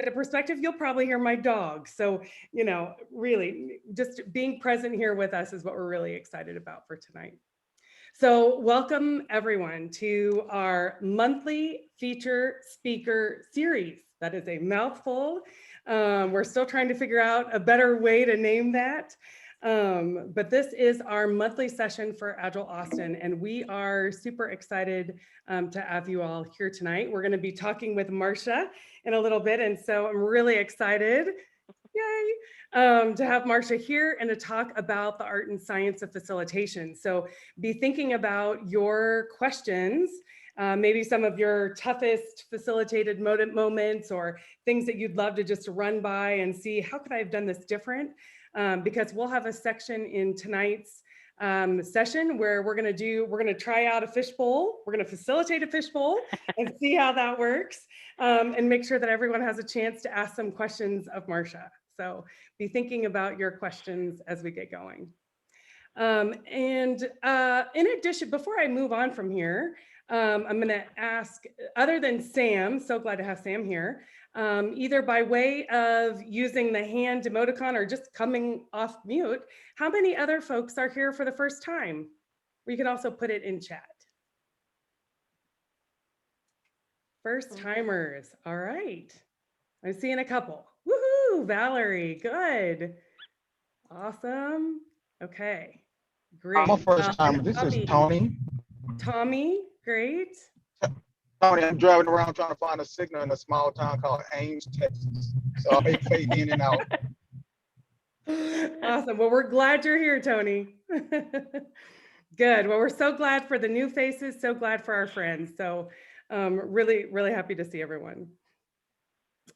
a perspective, you'll probably hear my dog. So, really just being present here with us is what we're really excited about for tonight. So welcome everyone to our monthly feature speaker series. That is a mouthful. We're still trying to figure out a better way to name that. But this is our monthly session for Agile Austin, and we are super excited to have you all here tonight. We're going to be talking with Marsha in a little bit, and so I'm really excited. Yay! To have Marsha here and to talk about the art and science of facilitation. So be thinking about your questions, maybe some of your toughest facilitated moments or things that you'd love to just run by and see how could I have done this different? Because we'll have a section in tonight's session where we're going to try out a fishbowl. We're going to facilitate a fishbowl and see how that works, and make sure that everyone has a chance to ask some questions of Marsha. So be thinking about your questions as we get going. In addition, before I move on from here, I'm going to ask, other than Sam, so glad to have Sam here, either by way of using the hand emoticon or just coming off mute, how many other folks are here for the first time? Or you can also put it in chat. First timers, all right. I'm seeing a couple. Woohoo, Valerie, good. Awesome, okay, great. I'm a first timer. This is Tony. Tommy, great. Tony, I'm driving around trying to find a signal in a small town called Ames, Texas. So I may fade in and out. Awesome. Well, we're glad you're here, Tony. Good. Well, we're so glad for the new faces, so glad for our friends. So really, really happy to see everyone.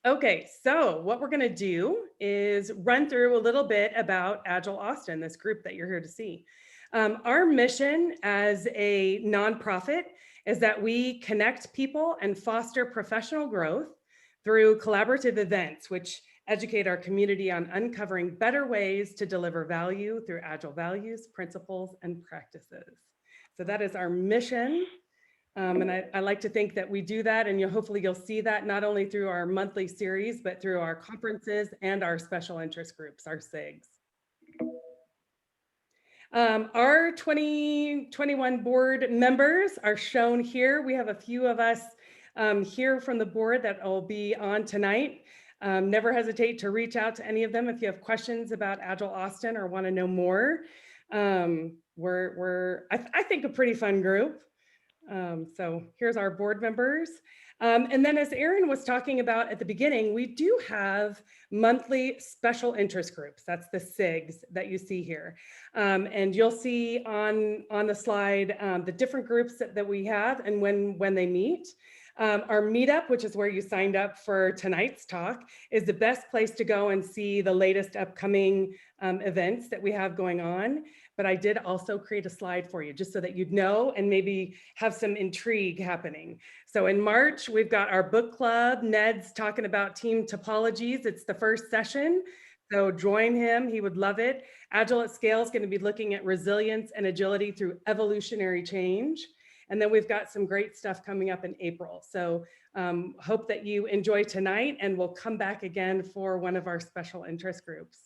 Okay, so what we're going to do is run through a little bit about Agile Austin, this group that you're here to see. Our mission as a nonprofit is that we connect people and foster professional growth through collaborative events, which educate our community on uncovering better ways to deliver value through Agile values, principles, and practices. So that is our mission. And I like to think that we do that, and hopefully you'll see that not only through our monthly series, but through our conferences and our special interest groups, our SIGs. Our 2021 board members are shown here. We have a few of us here from the board that will be on tonight. Never hesitate to reach out to any of them if you have questions about Agile Austin or want to know more. We're I think, a pretty fun group. So here's our board members. And then as Erin was talking about at the beginning, we do have monthly special interest groups. That's the SIGs that you see here. And you'll see on the slide the different groups that we have and when they meet. Our meetup, which is where you signed up for tonight's talk, is the best place to go and see the latest upcoming events that we have going on. But I did also create a slide for you just so that you'd know and maybe have some intrigue happening. So in March, we've got our book club. Ned's talking about team topologies. It's the first session. So join him, he would love it. Agile at Scale is going to be looking at resilience and agility through evolutionary change. And then we've got some great stuff coming up in April. So hope that you enjoy tonight, and we'll come back again for one of our special interest groups.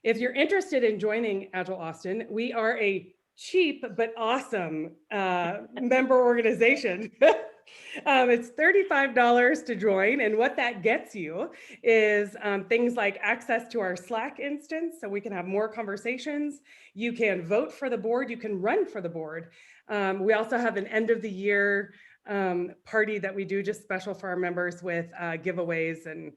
If you're interested in joining Agile Austin, we are a cheap but awesome member organization. It's $35 to join, and what that gets you is things like access to our Slack instance, so we can have more conversations. You can vote for the board, you can run for the board. We also have an end of the year party that we do just special for our members with giveaways and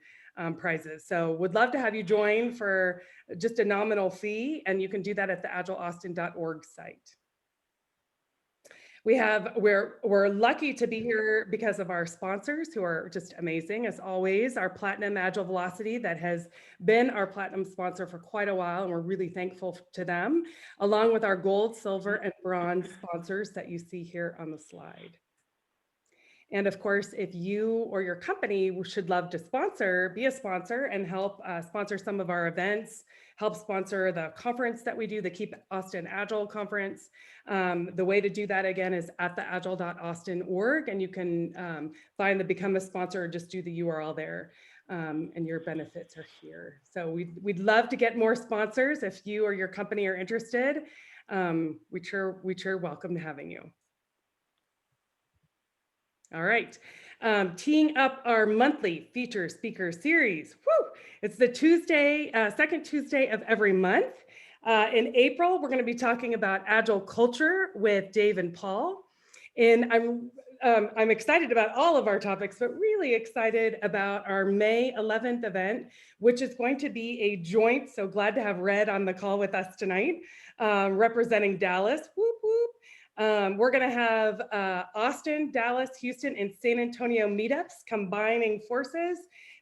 prizes. So would love to have you join for just a nominal fee, and you can do that at the agileaustin.org site. We're lucky to be here because of our sponsors, who are just amazing as always. Our Platinum Agile Velocity, that has been our Platinum sponsor for quite a while, and we're really thankful to them, along with our Gold, Silver, and Bronze sponsors that you see here on the slide. And of course, if you or your company should love to sponsor, be a sponsor and help sponsor some of our events, help sponsor the conference that we do, the Keep Austin Agile conference. The way to do that again is at the agile.austin.org, and you can find the Become a Sponsor, or just do the URL there. And your benefits are here. So we'd love to get more sponsors. If you or your company are interested, we sure welcome having you. All right, teeing up our monthly feature speaker series. Woo! It's the Tuesday, second Tuesday of every month. In April, we're going to be talking about Agile culture with Dave and Paul. And I'm excited about all of our topics, but really excited about our May 11th event, which is going to be a joint. So glad to have Red on the call with us tonight, representing Dallas. Whoop, whoop. We're going to have Austin, Dallas, Houston, and San Antonio meetups combining forces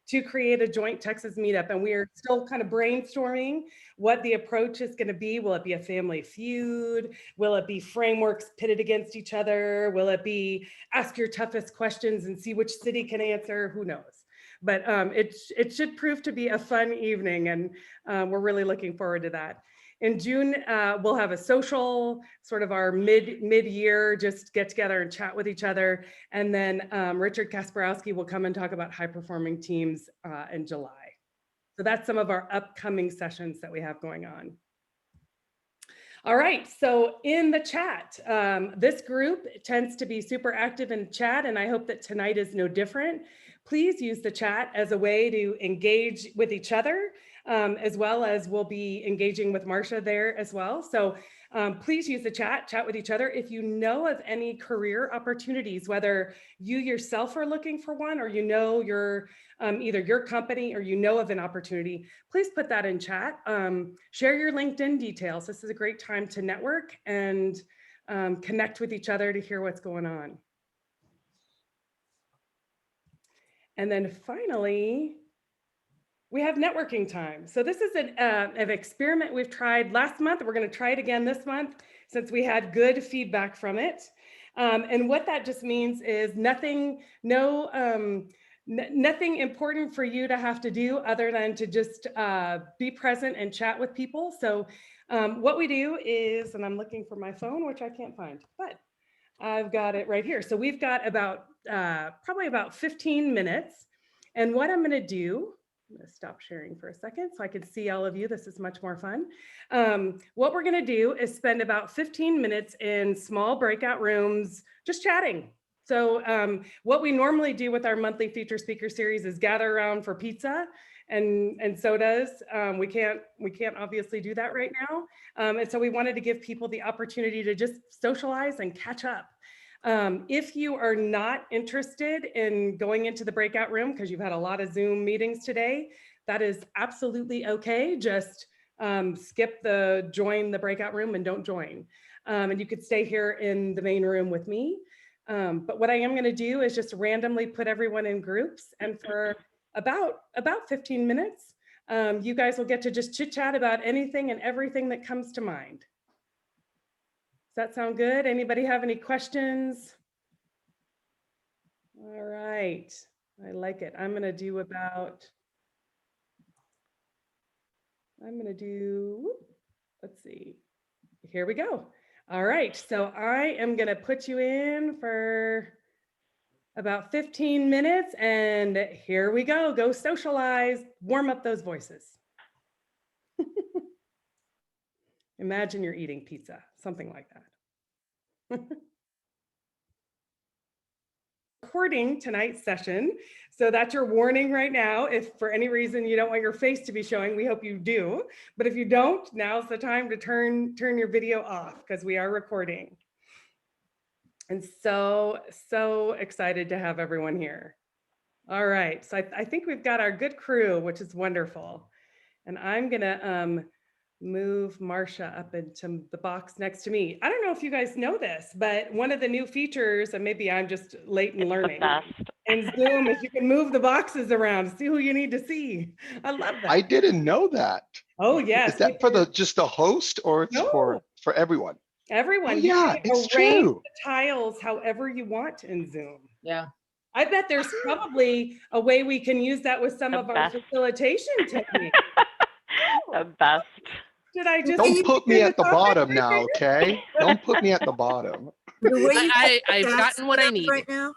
to create a joint Texas meetup. And we are still kind of brainstorming what the approach is going to be. Will it be a family feud? Will it be frameworks pitted against each other? Will it be ask your toughest questions and see which city can answer? Who knows? But it should prove to be a fun evening, and we're really looking forward to that. In June, we'll have a social, sort of our mid-year, just get together and chat with each other. And then Richard Kasparowski will come and talk about high-performing teams in July. So that's some of our upcoming sessions that we have going on. All right, so in the chat, this group tends to be super active in chat, and I hope that tonight is no different. Please use the chat as a way to engage with each other, as well as we'll be engaging with Marsha there as well. So please use the chat with each other. If you know of any career opportunities, whether you yourself are looking for one, or you know your either your company or you know of an opportunity, please put that in chat. Share your LinkedIn details. This is a great time to network and connect with each other to hear what's going on. And then finally, we have networking time. So this is an experiment we've tried last month. We're going to try it again this month since we had good feedback from it. And what that just means is nothing important for you to have to do other than to just be present and chat with people. So what we do is, and I'm looking for my phone, which I can't find, but I've got it right here. So we've got about probably about 15 minutes. And what I'm going to do, I'm going to stop sharing for a second so I can see all of you. This is much more fun. What we're going to do is spend about 15 minutes in small breakout rooms, just chatting. So what we normally do with our monthly feature speaker series is gather around for pizza and sodas. We can't obviously do that right now. And so we wanted to give people the opportunity to just socialize and catch up. If you are not interested in going into the breakout room because you've had a lot of Zoom meetings today, that is absolutely okay. Just skip the join the breakout room and don't join. And you could stay here in the main room with me. But what I am going to do is just randomly put everyone in groups, and for about 15 minutes, you guys will get to just chit chat about anything and everything that comes to mind. Does that sound good? Anybody have any questions? All right, I like it. I'm gonna do, let's see, here we go. All right, so I am gonna put you in for about 15 minutes, and here we go. Go socialize, warm up those voices. Imagine you're eating pizza, something like that. Recording tonight's session, so that's your warning right now. If for any reason you don't want your face to be showing, we hope you do. But if you don't, now's the time to turn your video off because we are recording. And so excited to have everyone here. All right, so I think we've got our good crew, which is wonderful. And I'm gonna move Marsha up into the box next to me. I don't know if you guys know this, but one of the new features, and maybe I'm just late in learning, in Zoom is you can move the boxes around, see who you need to see. I love that. I didn't know that. Oh yes. Is that for just the host, or it's for everyone? Everyone. Oh, yeah, it's arrange true. the tiles however you want in Zoom. Yeah. I bet there's probably a way we can use that with some The of our best. facilitation techniques. The best. Did I just Don't put me do at the topic bottom right now, there? okay? Don't put me at the bottom. The way you I've that's gotten what I set up need. right now,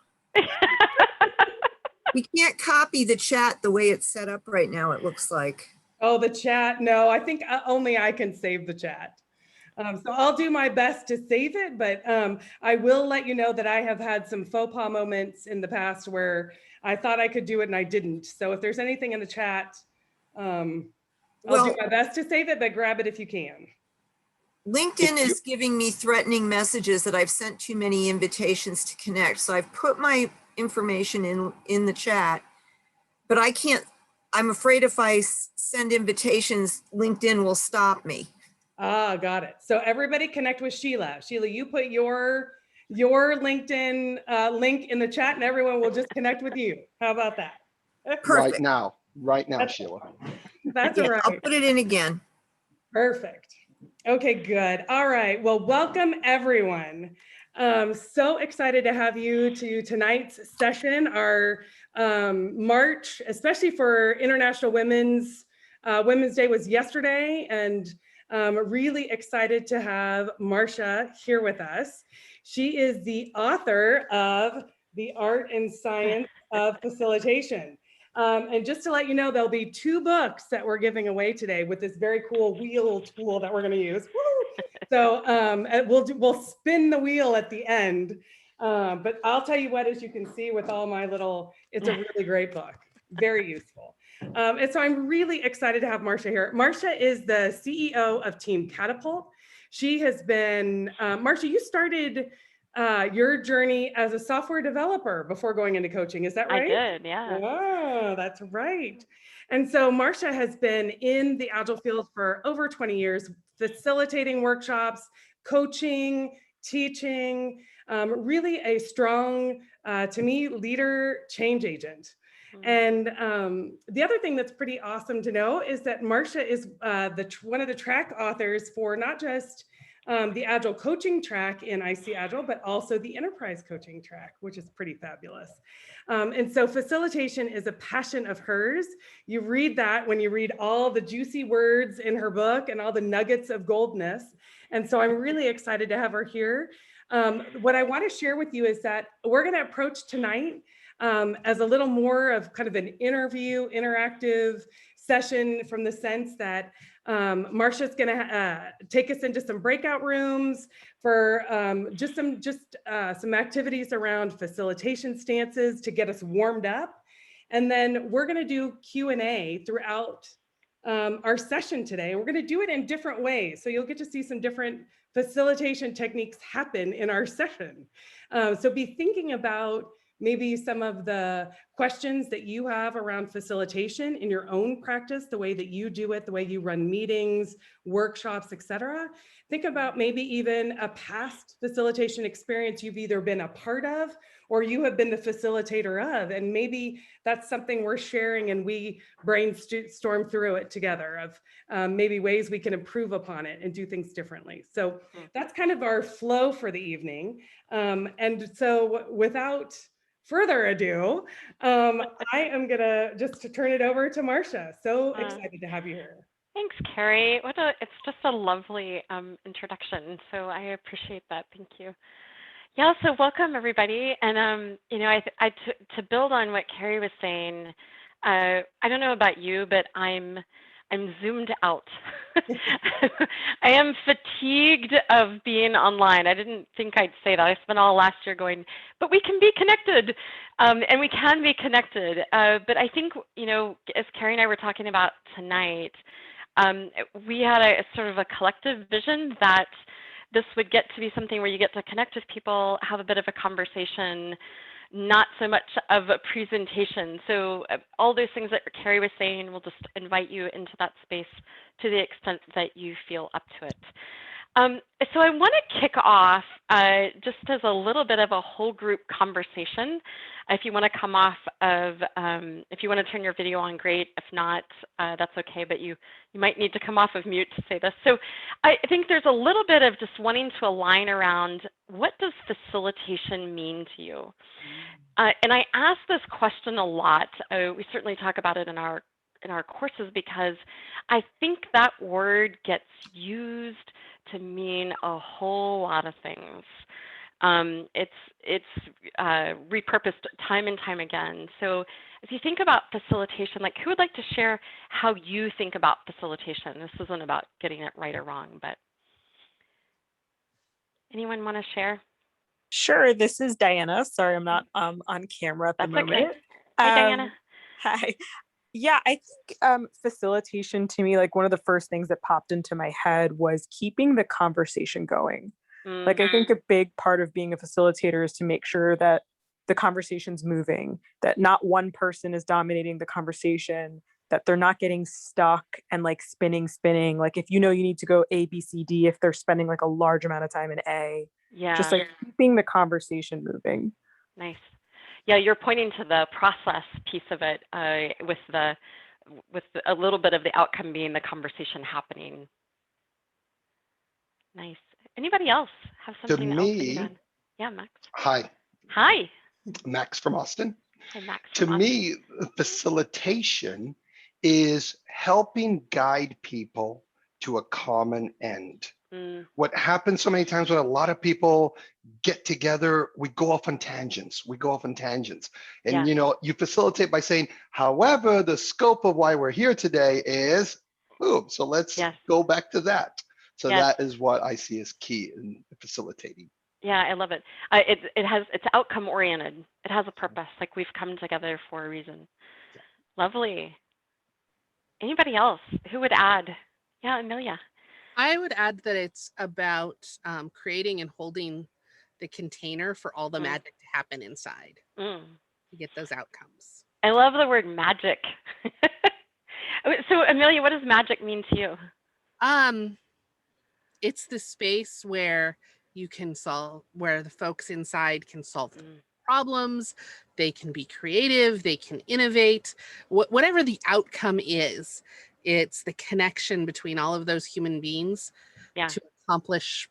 we can't copy the chat the way it's set up right now, it looks like. Oh, the chat. No, I think only I can save the chat. So I'll do my best to save it, but I will let you know that I have had some faux pas moments in the past where I thought I could do it and I didn't. So if there's anything in the chat, I'll do my best to save it, but grab it if you can. LinkedIn is giving me threatening messages that I've sent too many invitations to connect. So I've put my information in the chat, but I can't, I'm afraid if I send invitations, LinkedIn will stop me. Ah, got it. So everybody connect with Sheila. Sheila, you put your LinkedIn link in the chat and everyone will just connect with you. How about that? Perfect. Right now, Sheila. That's Yeah, right. I'll put it in again. Perfect. Okay, good. All right. Well, welcome everyone. So excited to have you to tonight's session, our March, especially for International Women's Day was yesterday, and really excited to have Marsha here with us. She is the author of The Art and Science of Facilitation. And just to let you know, there'll be 2 books that we're giving away today with this very cool wheel tool that we're going to use. Woo! So we'll spin the wheel at the end. But I'll tell you what, as you can see with all my little, it's a really great book, very useful. And so I'm really excited to have Marsha here. Marsha is the CEO of Team Catapult. She has been, Marsha, you started your journey as a software developer before going into coaching. Is that right? I did, yeah. Oh, that's right. And so Marsha has been in the Agile field for over 20 years, facilitating workshops, coaching, teaching, really a strong, to me, leader change agent. And the other thing that's pretty awesome to know is that Marsha is one of the track authors for not just the Agile coaching track in IC Agile, but also the enterprise coaching track, which is pretty fabulous. And so facilitation is a passion of hers. You read that when you read all the juicy words in her book and all the nuggets of goldness. And so I'm really excited to have her here. What I want to share with you is that we're going to approach tonight as a little more of kind of an interview, interactive session, from the sense that Marsha's going to take us into some breakout rooms for just some activities around facilitation stances to get us warmed up. And then we're going to do Q&A throughout our session today. And we're going to do it in different ways. So you'll get to see some different facilitation techniques happen in our session. So be thinking about maybe some of the questions that you have around facilitation in your own practice, the way that you do it, the way you run meetings, workshops, etc. Think about maybe even a past facilitation experience you've either been a part of or you have been the facilitator of, and maybe that's something we're sharing and we brainstorm through it together of maybe ways we can improve upon it and do things differently. So that's kind of our flow for the evening. And so without further ado, I am gonna just turn it over to Marsha. So excited to have you here. Thanks, Carrie. It's just a lovely introduction. So I appreciate that. Thank you. Yeah, so welcome everybody. And to build on what Carrie was saying, I don't know about you, but I'm zoomed out. I am fatigued of being online. I didn't think I'd say that. I spent all last year going, but we can be connected, and we can be connected. But I think, as Carrie and I were talking about tonight, we had a sort of a collective vision that this would get to be something where you get to connect with people, have a bit of a conversation, not so much of a presentation. So all those things that Carrie was saying, we'll just invite you into that space to the extent that you feel up to it. So I want to kick off just as a little bit of a whole group conversation. If you want to come off of, if you want to turn your video on, great. If not, that's okay, but you might need to come off of mute to say this. So I think there's a little bit of just wanting to align around, what does facilitation mean to you? And I ask this question a lot. We certainly talk about it in our courses, because I think that word gets used to mean a whole lot of things. It's repurposed time and time again. So if you think about facilitation, like, who would like to share how you think about facilitation? This isn't about getting it right or wrong, but anyone want to share? Sure, this is Diana. Sorry, I'm not on camera at the That's moment. okay. Hi, Diana. Hi. Yeah, I think facilitation to me, like, one of the first things that popped into my head was keeping the conversation going. Like, I think a big part of being a facilitator is to make sure that the conversation's moving, that not one person is dominating the conversation, that they're not getting stuck and like spinning. Like, if you need to go A, B, C, D, if they're spending like a large amount of time in A, just like keeping the conversation moving. Nice. Yeah, you're pointing to the process piece of it, with a little bit of the outcome being the conversation happening. Nice. Anybody else have something else they can add? Yeah, Max. Hi. Hi. Max from Austin. Hi, Max. To me, facilitation is helping guide people to a common end. What happens so many times when a lot of people get together, we go off on tangents. And you facilitate by saying, however, the scope of why we're here today is, so let's go back to that. So that is what I see as key in facilitating. Yeah, I love it. It's outcome oriented. It has a purpose. Like, we've come together for a reason. Lovely. Anybody else who would add? Yeah, Amelia. I would add that it's about creating and holding the container for all the magic to happen inside to get those outcomes. I love the word magic. So Amelia, what does magic mean to you? It's the space where you can where the folks inside can solve problems. They can be creative, they can innovate, whatever the outcome is. It's the connection between all of those human beings to accomplish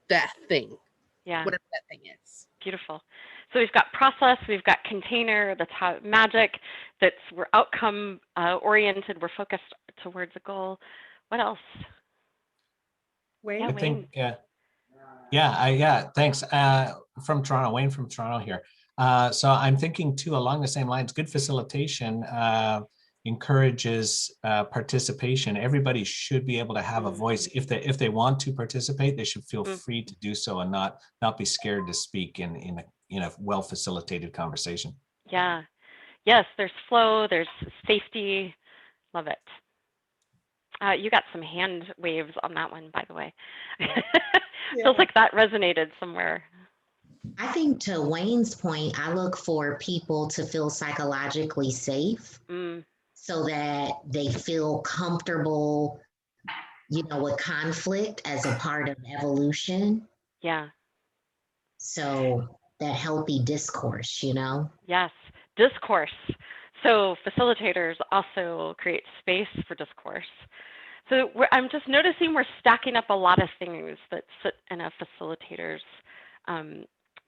that thing, whatever that thing is. Beautiful. So we've got process, we've got container, that's how magic, we're outcome oriented, we're focused towards a goal. What else? Wayne? I think, thanks. From Toronto, Wayne from Toronto here. So I'm thinking too, along the same lines, good facilitation encourages participation. Everybody should be able to have a voice. If they want to participate, they should feel free to do so and not be scared to speak in a well-facilitated conversation. Yeah. Yes, there's flow, there's safety. Love it. You got some hand waves on that one, by the way. Feels like that resonated somewhere. I think, to Wayne's point, I look for people to feel psychologically safe so that they feel comfortable, with conflict as a part of evolution. Yeah. So that healthy discourse, Yes, discourse. So facilitators also create space for discourse. So I'm just noticing we're stacking up a lot of things that sit in a facilitator's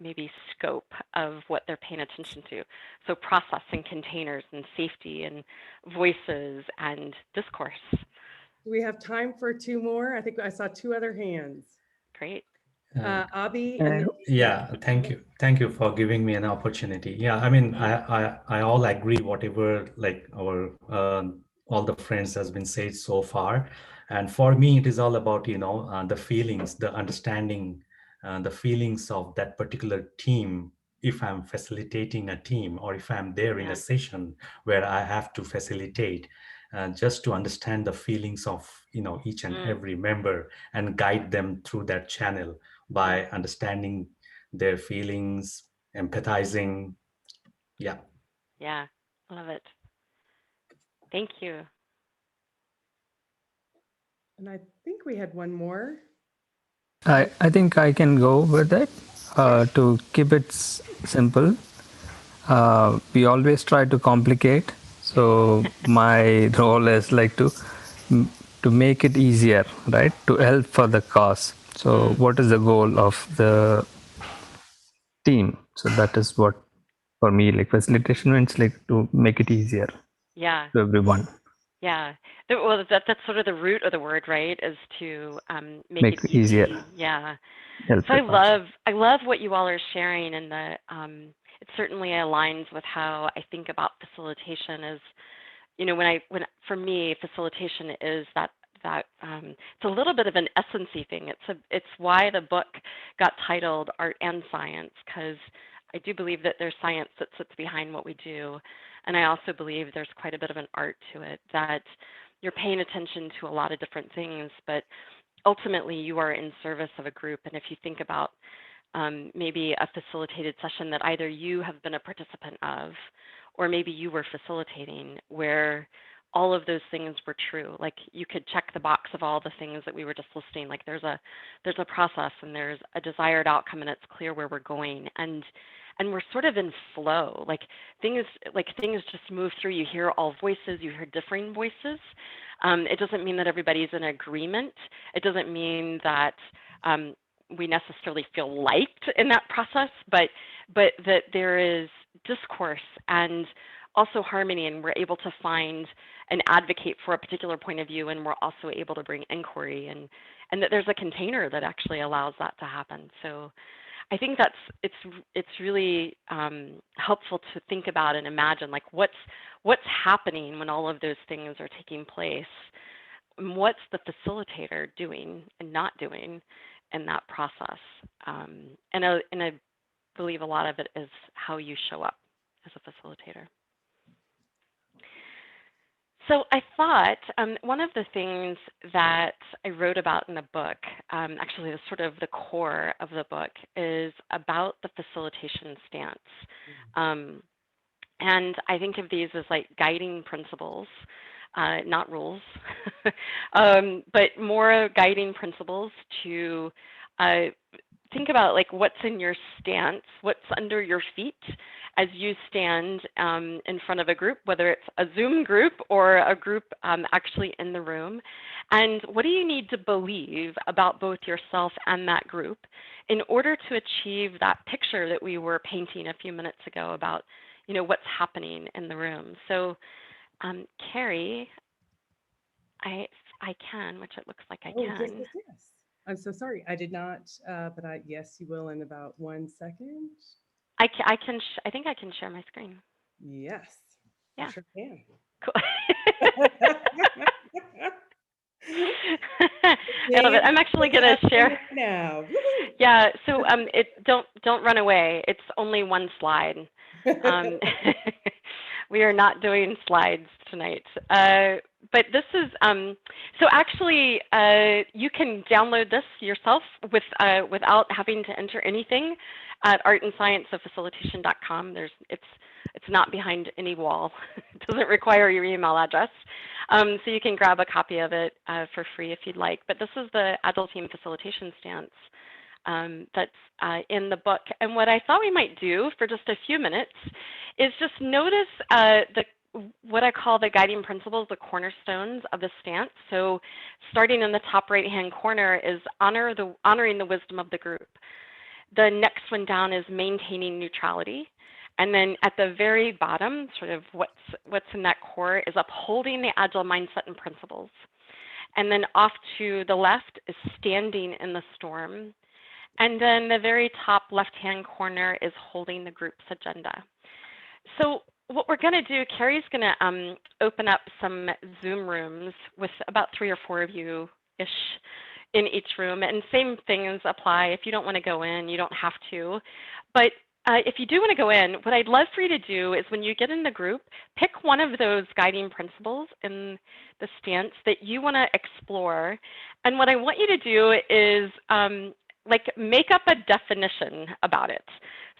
maybe scope of what they're paying attention to. So process and containers and safety and voices and discourse. Do we have time for two more? I think I saw two other hands. Great. Abby. Thank you for giving me an opportunity. Yeah, I mean, I all agree whatever like our all the friends has been said so far, and for me it is all about the feelings, the understanding, the feelings of that particular team. If I'm facilitating a team, or if I'm there in a session where I have to facilitate, just to understand the feelings of each and every member and guide them through that channel by understanding their feelings, empathizing. Yeah, I love it. Thank you. And I think we had one more. I think I can go with it. To keep it simple, we always try to complicate. So my role is like to make it easier, right? To help for the cause. So what is the goal of the team? So that is what for me, like facilitation means like to make it easier Yeah. to everyone. Yeah. Well, that's sort of the root of the word, right? Is to make it easier. easy. Yeah. Help So the cause. I love what you all are sharing, and the it certainly aligns with how I think about facilitation. As you know, when for me, facilitation is that it's a little bit of an essency thing. It's why the book got titled Art and Science, because I do believe that there's science that sits behind what we do, and I also believe there's quite a bit of an art to it, that you're paying attention to a lot of different things, but ultimately you are in service of a group. And if you think about maybe a facilitated session that either you have been a participant of, or maybe you were facilitating, where all of those things were true. Like you could check the box of all the things that we were just listing. Like there's a process and there's a desired outcome, and it's clear where we're going. And we're sort of in flow. Like things just move through. You hear all voices. You hear differing voices. It doesn't mean that everybody's in agreement. It doesn't mean that we necessarily feel liked in that process, but that there is discourse and also harmony, and we're able to find and advocate for a particular point of view, and we're also able to bring inquiry, and that there's a container that actually allows that to happen. So I think it's really helpful to think about and imagine, like what's happening when all of those things are taking place. What's the facilitator doing and not doing in that process? And I believe a lot of it is how you show up as a facilitator. So I thought one of the things that I wrote about in the book, actually the sort of the core of the book, is about the facilitation stance. And I think of these as like guiding principles, not rules, but more guiding principles to think about like what's in your stance, what's under your feet as you stand in front of a group, whether it's a Zoom group or a group actually in the room. And what do you need to believe about both yourself and that group in order to achieve that picture that we were painting a few minutes ago about, you know, what's happening in the room. So Carrie, I can, which it looks like I can. Yes. I'm so sorry. I did not, but yes, you will in about 1 second. I think I can share my screen. Yes. Yeah. I sure can. Cool. I love it. I'm actually going to share now. Yeah. So don't run away. It's only one slide. We are not doing slides tonight. But this is so actually you can download this yourself without having to enter anything at artandscienceoffacilitation.com. It's not behind any wall. It doesn't require your email address. So you can grab a copy of it for free if you'd like. But this is the Agile Team Facilitation Stance that's in the book. And what I thought we might do for just a few minutes is just notice what I call the guiding principles, the cornerstones of the stance. So starting in the top right-hand corner is honoring the wisdom of the group. The next one down is maintaining neutrality. And then at the very bottom, sort of what's in that core is upholding the agile mindset and principles. And then off to the left is standing in the storm. And then the very top left-hand corner is holding the group's agenda. So what we're going to do, Carrie's going to open up some Zoom rooms with about 3 or 4 of you-ish in each room. And same things apply. If you don't want to go in, you don't have to. But if you do want to go in, what I'd love for you to do is when you get in the group, pick one of those guiding principles in the stance that you want to explore. And what I want you to do is like make up a definition about it.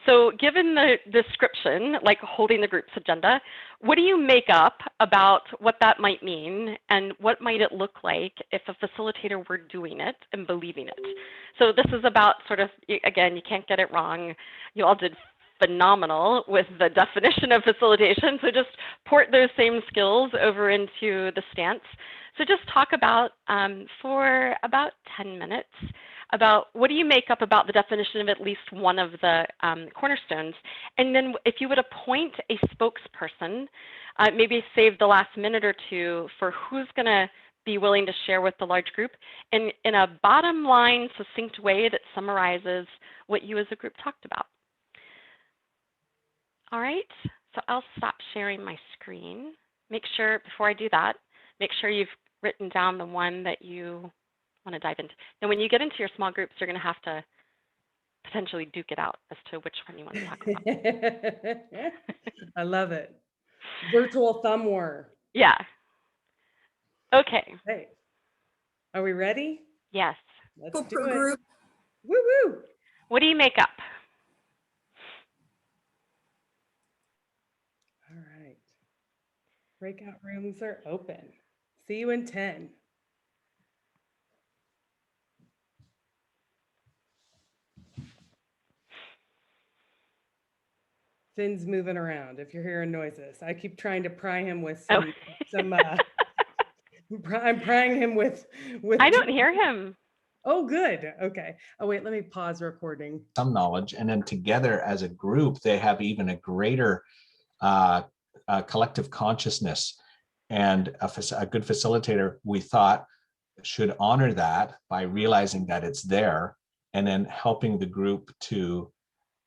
So given the description, like holding the group's agenda, what do you make up about what that might mean and what might it look like if a facilitator were doing it and believing it? So this is about sort of, again, you can't get it wrong. You all did phenomenal with the definition of facilitation. So just port those same skills over into the stance. So just talk about, for about 10 minutes, about what do you make up about the definition of at least one of the cornerstones. And then if you would appoint a spokesperson, maybe save the last minute or two for who's going to be willing to share with the large group in a bottom line, succinct way that summarizes what you as a group talked about. All right, so I'll stop sharing my screen. Make sure, before I do that, make sure you've written down the one that you want to dive into. Now, when you get into your small groups, you're going to have to potentially duke it out as to which one you want to talk about. I love it. Virtual thumb war. Yeah. Okay. Hey, are we ready? Yes. Let's do it. Group. Woo woo. What do you make up? All right. Breakout rooms are open. See you in 10. Finn's moving around if you're hearing noises. I keep trying to pry him with some I'm prying him with I don't hear him. Oh, good. Okay. Oh, wait, let me pause recording. Some knowledge, and then together as a group, they have even a greater collective consciousness. And a good facilitator, we thought, should honor that by realizing that it's there and then helping the group to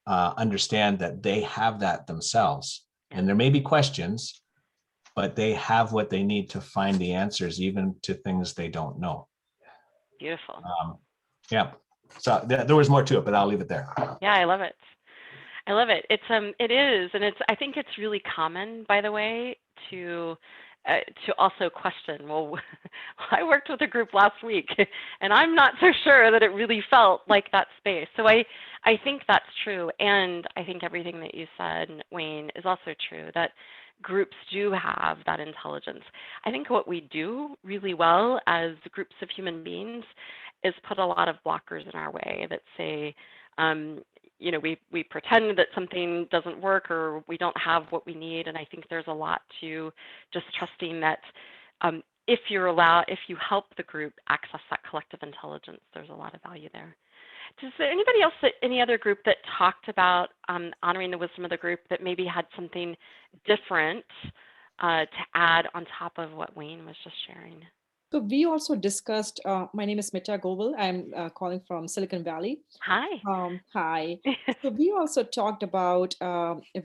understand that they have that themselves. And there may be questions, but they have what they need to find the answers, even to things they don't know. Beautiful. Yeah. So there was more to it, but I'll leave it there. Yeah, I love it. I love it. It is, and I think it's really common, by the way, to also question, well, I worked with a group last week and I'm not so sure that it really felt like that space. So I think that's true. And I think everything that you said, Wayne, is also true, that groups do have that intelligence. I think what we do really well as groups of human beings is put a lot of blockers in our way that say, you know, we pretend that something doesn't work or we don't have what we need. And I think there's a lot to just trusting that if you help the group access that collective intelligence, there's a lot of value there. Is there anybody else, any other group that talked about honoring the wisdom of the group that maybe had something different to add on top of what Wayne was just sharing? So we also discussed, my name is Smita Goval. I'm calling from Silicon Valley. Hi. Hi. So we also talked about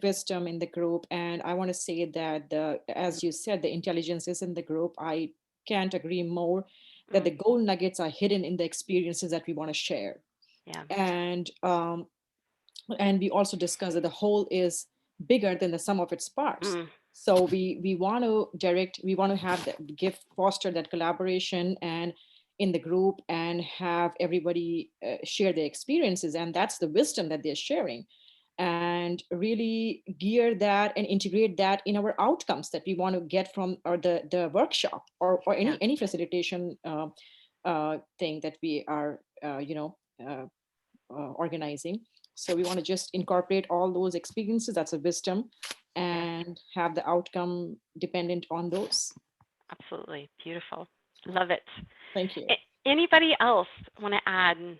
wisdom in the group. And I want to say that, as you said, the intelligence is in the group. I can't agree more that the gold nuggets are hidden in the experiences that we want to share. Yeah. And we also discussed that the whole is bigger than the sum of its parts. So we want to foster that collaboration and in the group and have everybody share their experiences. And that's the wisdom that they're sharing, and really gear that and integrate that in our outcomes that we want to get from the workshop or any facilitation thing that we are, organizing. So we want to just incorporate all those experiences. That's a wisdom, and have the outcome dependent on those. Absolutely. Beautiful. Love it. Thank you. Anybody else want to add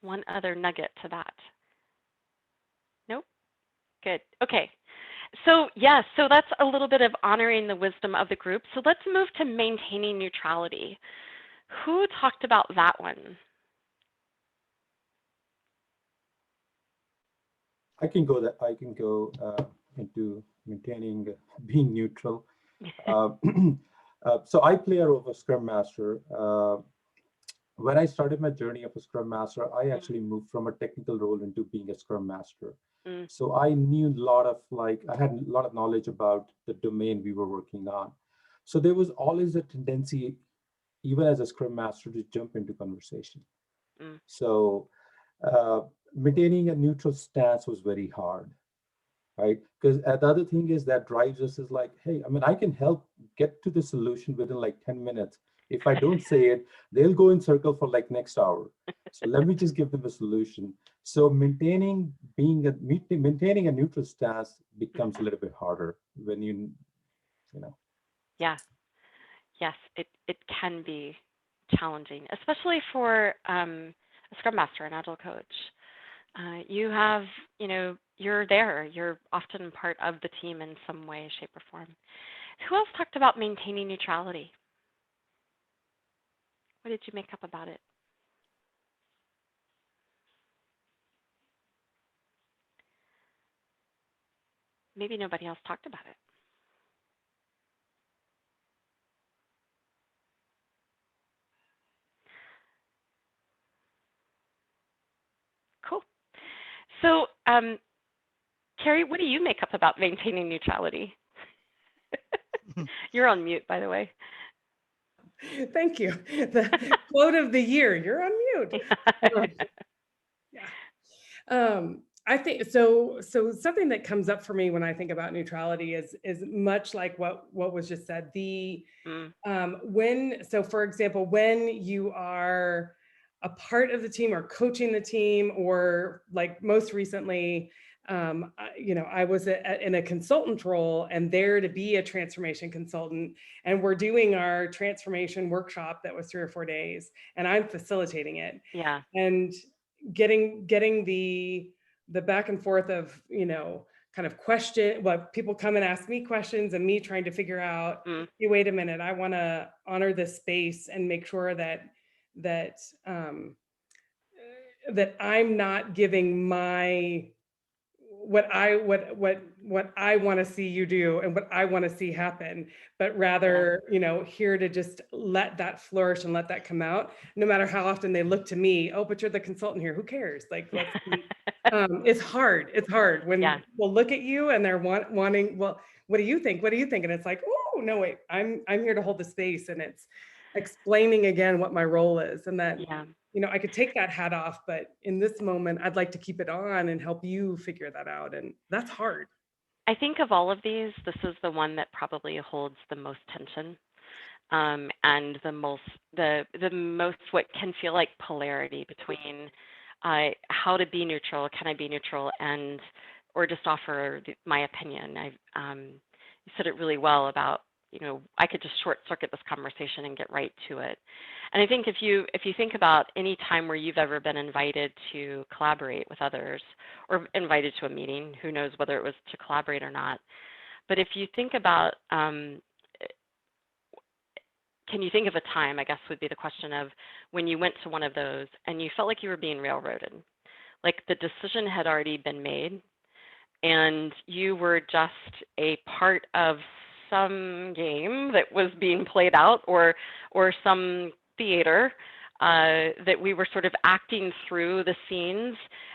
one other nugget to that? Nope. Good. Okay. So yes, so that's a little bit of honoring the wisdom of the group. So let's move to maintaining neutrality. Who talked about that one? I can go into maintaining being neutral. So I play a role of a Scrum Master. When I started my journey of a Scrum Master, I actually moved from a technical role into being a Scrum Master. So I knew I had a lot of knowledge about the domain we were working on. So there was always a tendency, even as a Scrum Master, to jump into conversation. So maintaining a neutral stance was very hard, right? Because the other thing is that drives us is like, hey, I mean, I can help get to the solution within like 10 minutes. If I don't say it, they'll go in circle for like next hour. So let me just give them a solution. So maintaining a neutral stance becomes a little bit harder when you know. Yeah. Yes, it can be challenging, especially for a Scrum Master, an Agile coach. You have, you're there. You're often part of the team in some way, shape, or form. Who else talked about maintaining neutrality? What did you make up about it? Maybe nobody else talked about it. Cool. So, Carrie, what do you make up about maintaining neutrality? You're on mute, by the way. Thank you. The quote of the year, you're on mute. I think so something that comes up for me when I think about neutrality is much like what was just said. For example, when you are a part of the team or coaching the team, or like most recently, I was in a consultant role and there to be a transformation consultant, and we're doing our transformation workshop that was 3 or 4 days, and I'm facilitating it. Yeah. And getting the back and forth of, kind of people come and ask me questions and me trying to figure out, hey, wait a minute, I want to honor this space and make sure that I'm not giving what I want to see you do and what I want to see happen, but rather, here to just let that flourish and let that come out, no matter how often they look to me. Oh, but you're the consultant here. Who cares? Like, let's be, it's hard. It's hard when people look at you and they're wanting, well, what do you think? What do you think? And it's like, oh, no, wait, I'm here to hold the space. And it's explaining again what my role is, and that, I could take that hat off, but in this moment, I'd like to keep it on and help you figure that out. And that's hard. I think of all of these, this is the one that probably holds the most tension, and the most what can feel like polarity between how to be neutral, can I be neutral, or just offer my opinion. You said it really well about, I could just short circuit this conversation and get right to it. And I think if you think about any time where you've ever been invited to collaborate with others, or invited to a meeting, who knows whether it was to collaborate or not, but if you think about, can you think of a time, I guess would be the question, of when you went to one of those and you felt like you were being railroaded, like the decision had already been made and you were just a part of some game that was being played out, or some theater that we were sort of acting through the scenes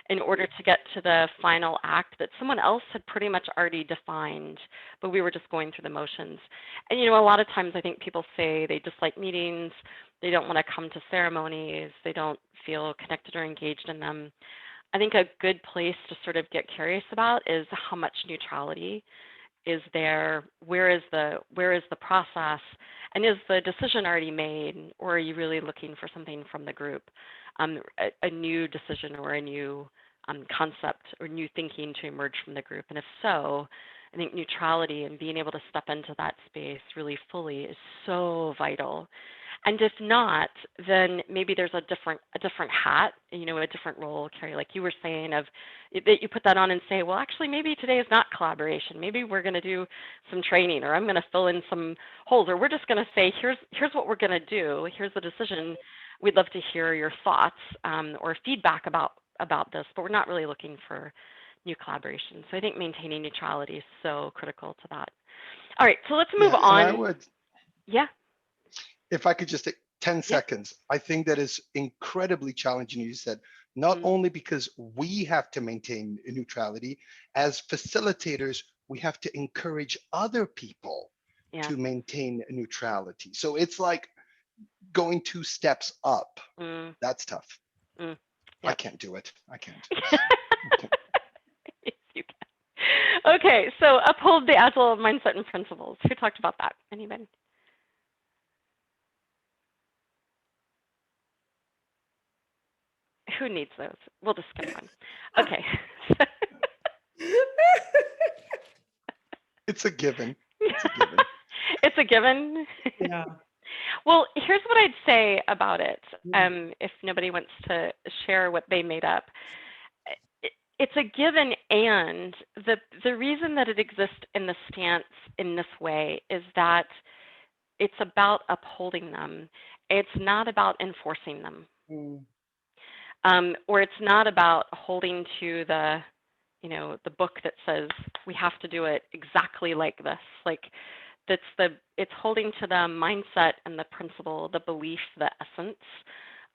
in order to get to the final act that someone else had pretty much already defined, but we were just going through the motions. And, a lot of times I think people say they dislike meetings, they don't want to come to ceremonies, they don't feel connected or engaged in them. I think a good place to sort of get curious about is how much neutrality is there, where is the process, and is the decision already made, or are you really looking for something from the group, a new decision or a new concept or new thinking to emerge from the group? And if so, I think neutrality and being able to step into that space really fully is so vital. And if not, then maybe there's a different hat, a different role, Carrie, like you were saying, of that you put that on and say, well, actually, maybe today is not collaboration. Maybe we're going to do some training, or I'm going to fill in some holes, or we're just going to say, here's what we're going to do. Here's the decision. We'd love to hear your thoughts or feedback about this, but we're not really looking for new collaboration. So I think maintaining neutrality is so critical to that. All right, so let's move on. If I could just take 10 seconds, I think that is incredibly challenging. You said, not only because we have to maintain neutrality, as facilitators, we have to encourage other people to maintain neutrality. So it's like going 2 steps up. That's tough. Yep. I can't do it. I can't. Yes, you can. Okay, so uphold the Agile mindset and principles. Who talked about that? Anybody? Who needs those? We'll just skip one. Okay. It's a given. It's a given. It's a given. Yeah. Well, here's what I'd say about it. If nobody wants to share what they made up, it's a given, and the reason that it exists in the stance in this way is that it's about upholding them. It's not about enforcing them. Or it's not about holding to the, the book that says we have to do it exactly like this. Like it's holding to the mindset and the principle, the belief, the essence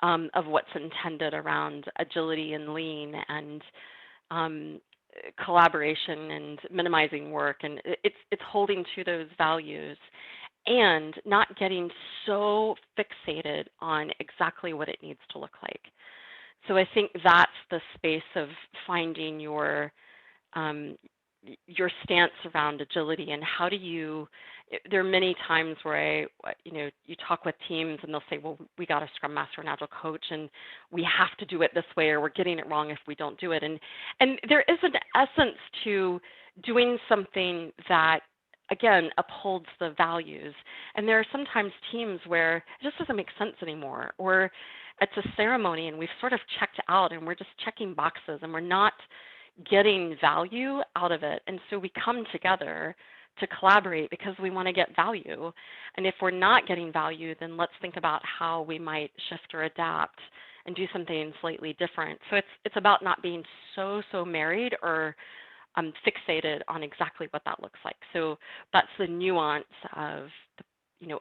of what's intended around agility and lean and collaboration and minimizing work. And it's holding to those values and not getting so fixated on exactly what it needs to look like. So I think that's the space of finding your stance around agility, and how do you, there are many times where you talk with teams and they'll say, well, we got a Scrum Master and Agile coach and we have to do it this way, or we're getting it wrong if we don't do it. And there is an essence to doing something that, again, upholds the values. And there are sometimes teams where it just doesn't make sense anymore, or it's a ceremony and we've sort of checked out and we're just checking boxes and we're not getting value out of it. And so we come together to collaborate because we want to get value. And if we're not getting value, then let's think about how we might shift or adapt and do something slightly different. So it's about not being so married or fixated on exactly what that looks like. So that's the nuance of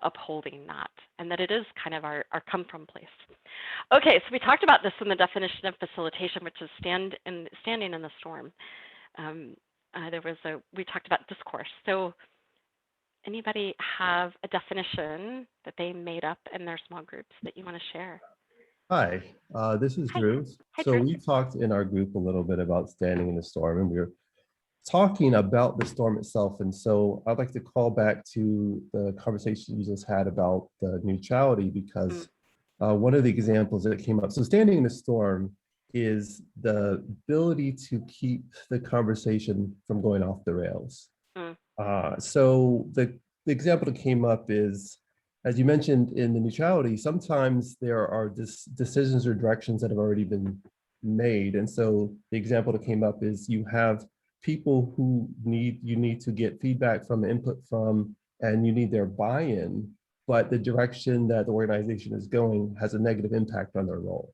upholding that, and that it is kind of our come from place. Okay, so we talked about this in the definition of facilitation, which is standing in the storm. We talked about discourse. So anybody have a definition that they made up in their small groups that you want to share? Hi, this is Drew. So we talked in our group a little bit about standing in the storm, and we were talking about the storm itself. And so I'd like to call back to the conversation you just had about the neutrality, because one of the examples that came up, so standing in the storm is the ability to keep the conversation from going off the rails. So the example that came up is, as you mentioned in the neutrality, sometimes there are decisions or directions that have already been made. And so the example that came up is you have people who you need to get feedback from, input from, and you need their buy-in, but the direction that the organization is going has a negative impact on their role.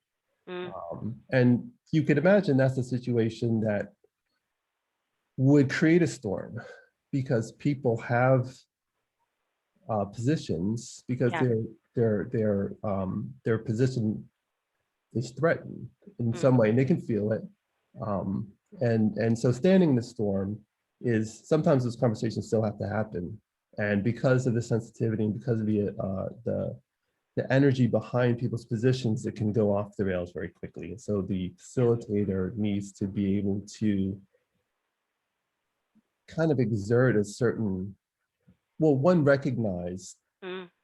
And you could imagine that's a situation that would create a storm, because people have positions, because their position is threatened in some way, and they can feel it. And so standing in the storm is, sometimes those conversations still have to happen. And because of the sensitivity and because of the energy behind people's positions, it can go off the rails very quickly. And so the facilitator needs to be able to kind of exert a certain, recognize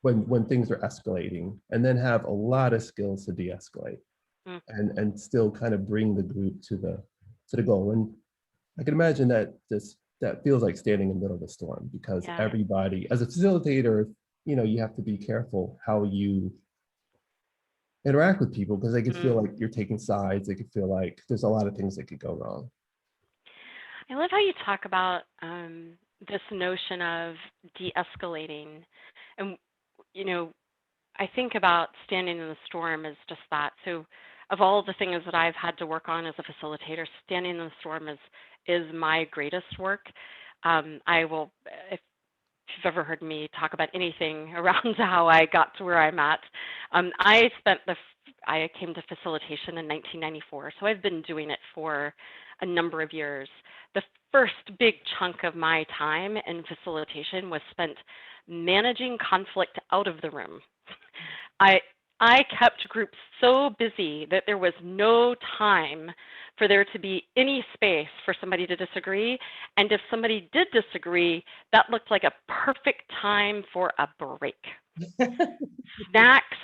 when things are escalating, and then have a lot of skills to de-escalate and still kind of bring the group to the goal. And I can imagine that that feels like standing in the middle of a storm, because everybody, as a facilitator, you have to be careful how you interact with people, because they could feel like you're taking sides. They could feel like there's a lot of things that could go wrong. I love how you talk about this notion of de-escalating. And, I think about standing in the storm as just that. So of all the things that I've had to work on as a facilitator, standing in the storm is my greatest work. I will, if you've ever heard me talk about anything around how I got to where I'm at, I came to facilitation in 1994, so I've been doing it for a number of years. The first big chunk of my time in facilitation was spent managing conflict out of the room. I kept groups so busy that there was no time for there to be any space for somebody to disagree. And if somebody did disagree, that looked like a perfect time for a break. Snacks,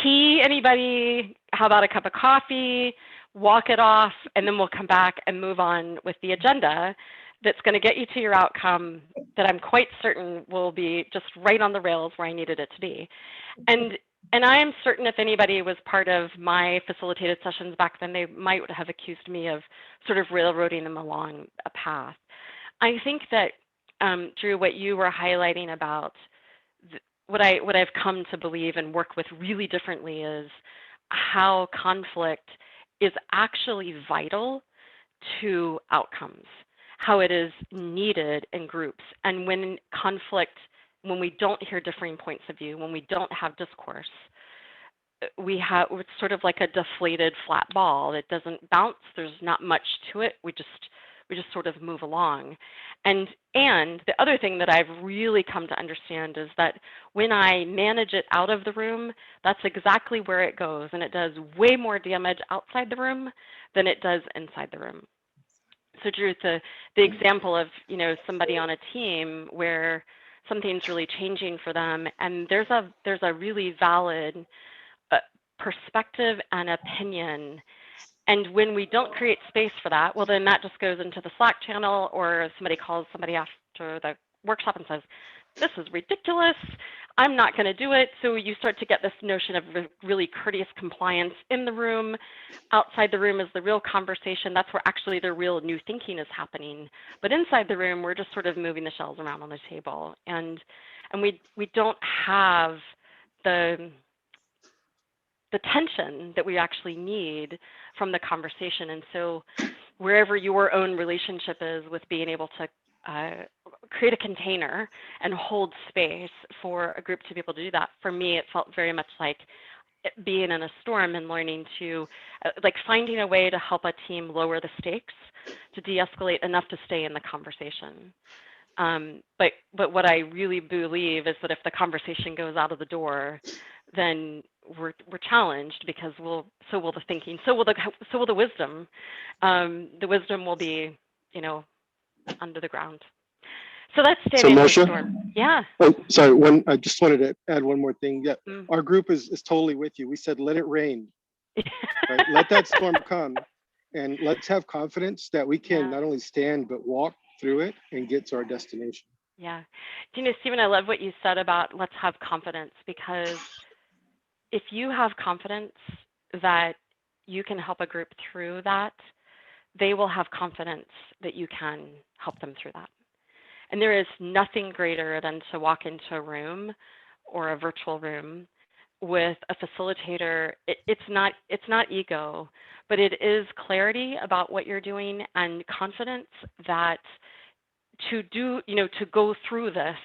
tea, anybody? How about a cup of coffee? Walk it off, and then we'll come back and move on with the agenda that's going to get you to your outcome that I'm quite certain will be just right on the rails where I needed it to be. And I am certain if anybody was part of my facilitated sessions back then, they might have accused me of sort of railroading them along a path. I think that, Drew, what you were highlighting about what I've come to believe and work with really differently is how conflict is actually vital to outcomes, how it is needed in groups. And when conflict, when we don't hear differing points of view, when we don't have discourse, it's sort of like a deflated flat ball. It doesn't bounce. There's not much to it. We just sort of move along. And the other thing that I've really come to understand is that when I manage it out of the room, that's exactly where it goes. And it does way more damage outside the room than it does inside the room. So Drew, the example of, somebody on a team where something's really changing for them, and there's a really valid perspective and opinion. And when we don't create space for that, well, then that just goes into the Slack channel, or somebody calls somebody after the workshop and says, this is ridiculous, I'm not going to do it. So you start to get this notion of really courteous compliance in the room. Outside the room is the real conversation. That's where actually the real new thinking is happening. But inside the room, we're just sort of moving the shells around on the table. And we don't have the tension that we actually need from the conversation. And so wherever your own relationship is with being able to create a container and hold space for a group to be able to do that, for me, it felt very much like being in a storm and learning to, like finding a way to help a team lower the stakes, to de-escalate enough to stay in the conversation. But what I really believe is that if the conversation goes out of the door, then we're challenged, because so will the thinking, so will the wisdom. The wisdom will be, under the ground. So that's standing in the storm. Yeah. Oh, sorry. I just wanted to add one more thing. Yeah, our group is totally with you. We said, let it rain. Right? Let that storm come, and let's have confidence that we can not only stand but walk through it and get to our destination. Yeah. Stephen, I love what you said about let's have confidence, because if you have confidence that you can help a group through that, they will have confidence that you can help them through that. And there is nothing greater than to walk into a room or a virtual room with a facilitator. It's not ego, but it is clarity about what you're doing and confidence that to go through this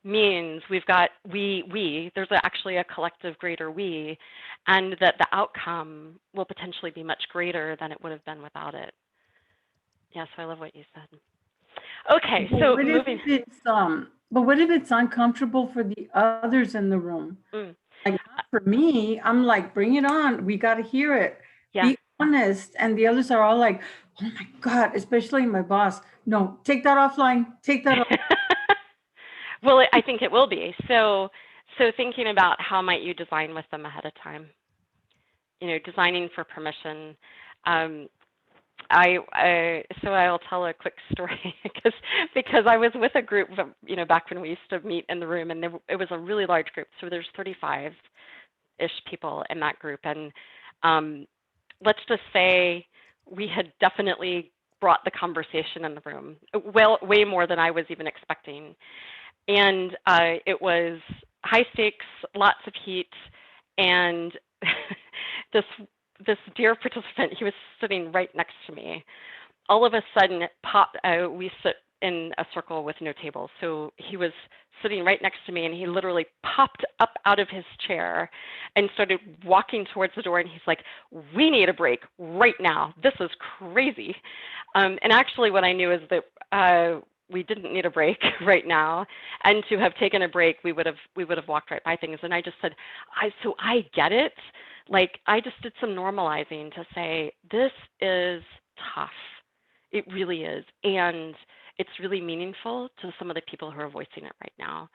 means we've got there's actually a collective greater we, and that the outcome will potentially be much greater than it would have been without it. Yeah, so I love what you said. Okay, so but what if it's uncomfortable for the others in the room? Like for me, I'm like, bring it on. We got to hear it. Yeah. Be honest. And the others are all like, oh my God, especially my boss. No, take that offline. Take that off. Well, I think it will be. So thinking about how might you design with them ahead of time, designing for permission. I'll tell a quick story because I was with a group, back when we used to meet in the room, and it was a really large group. So there's 35-ish people in that group. And let's just say we had definitely brought the conversation in the room, way more than I was even expecting. And it was high stakes, lots of heat, and this dear participant, he was sitting right next to me. All of a sudden, we sit in a circle with no table. So he was sitting right next to me, and he literally popped up out of his chair and started walking towards the door. And he's like, we need a break right now. This is crazy. And actually what I knew is that we didn't need a break right now, and to have taken a break, we would have walked right by things. And I just said, so I get it. Like, I just did some normalizing to say, this is tough. It really is. And it's really meaningful to some of the people who are voicing it right now.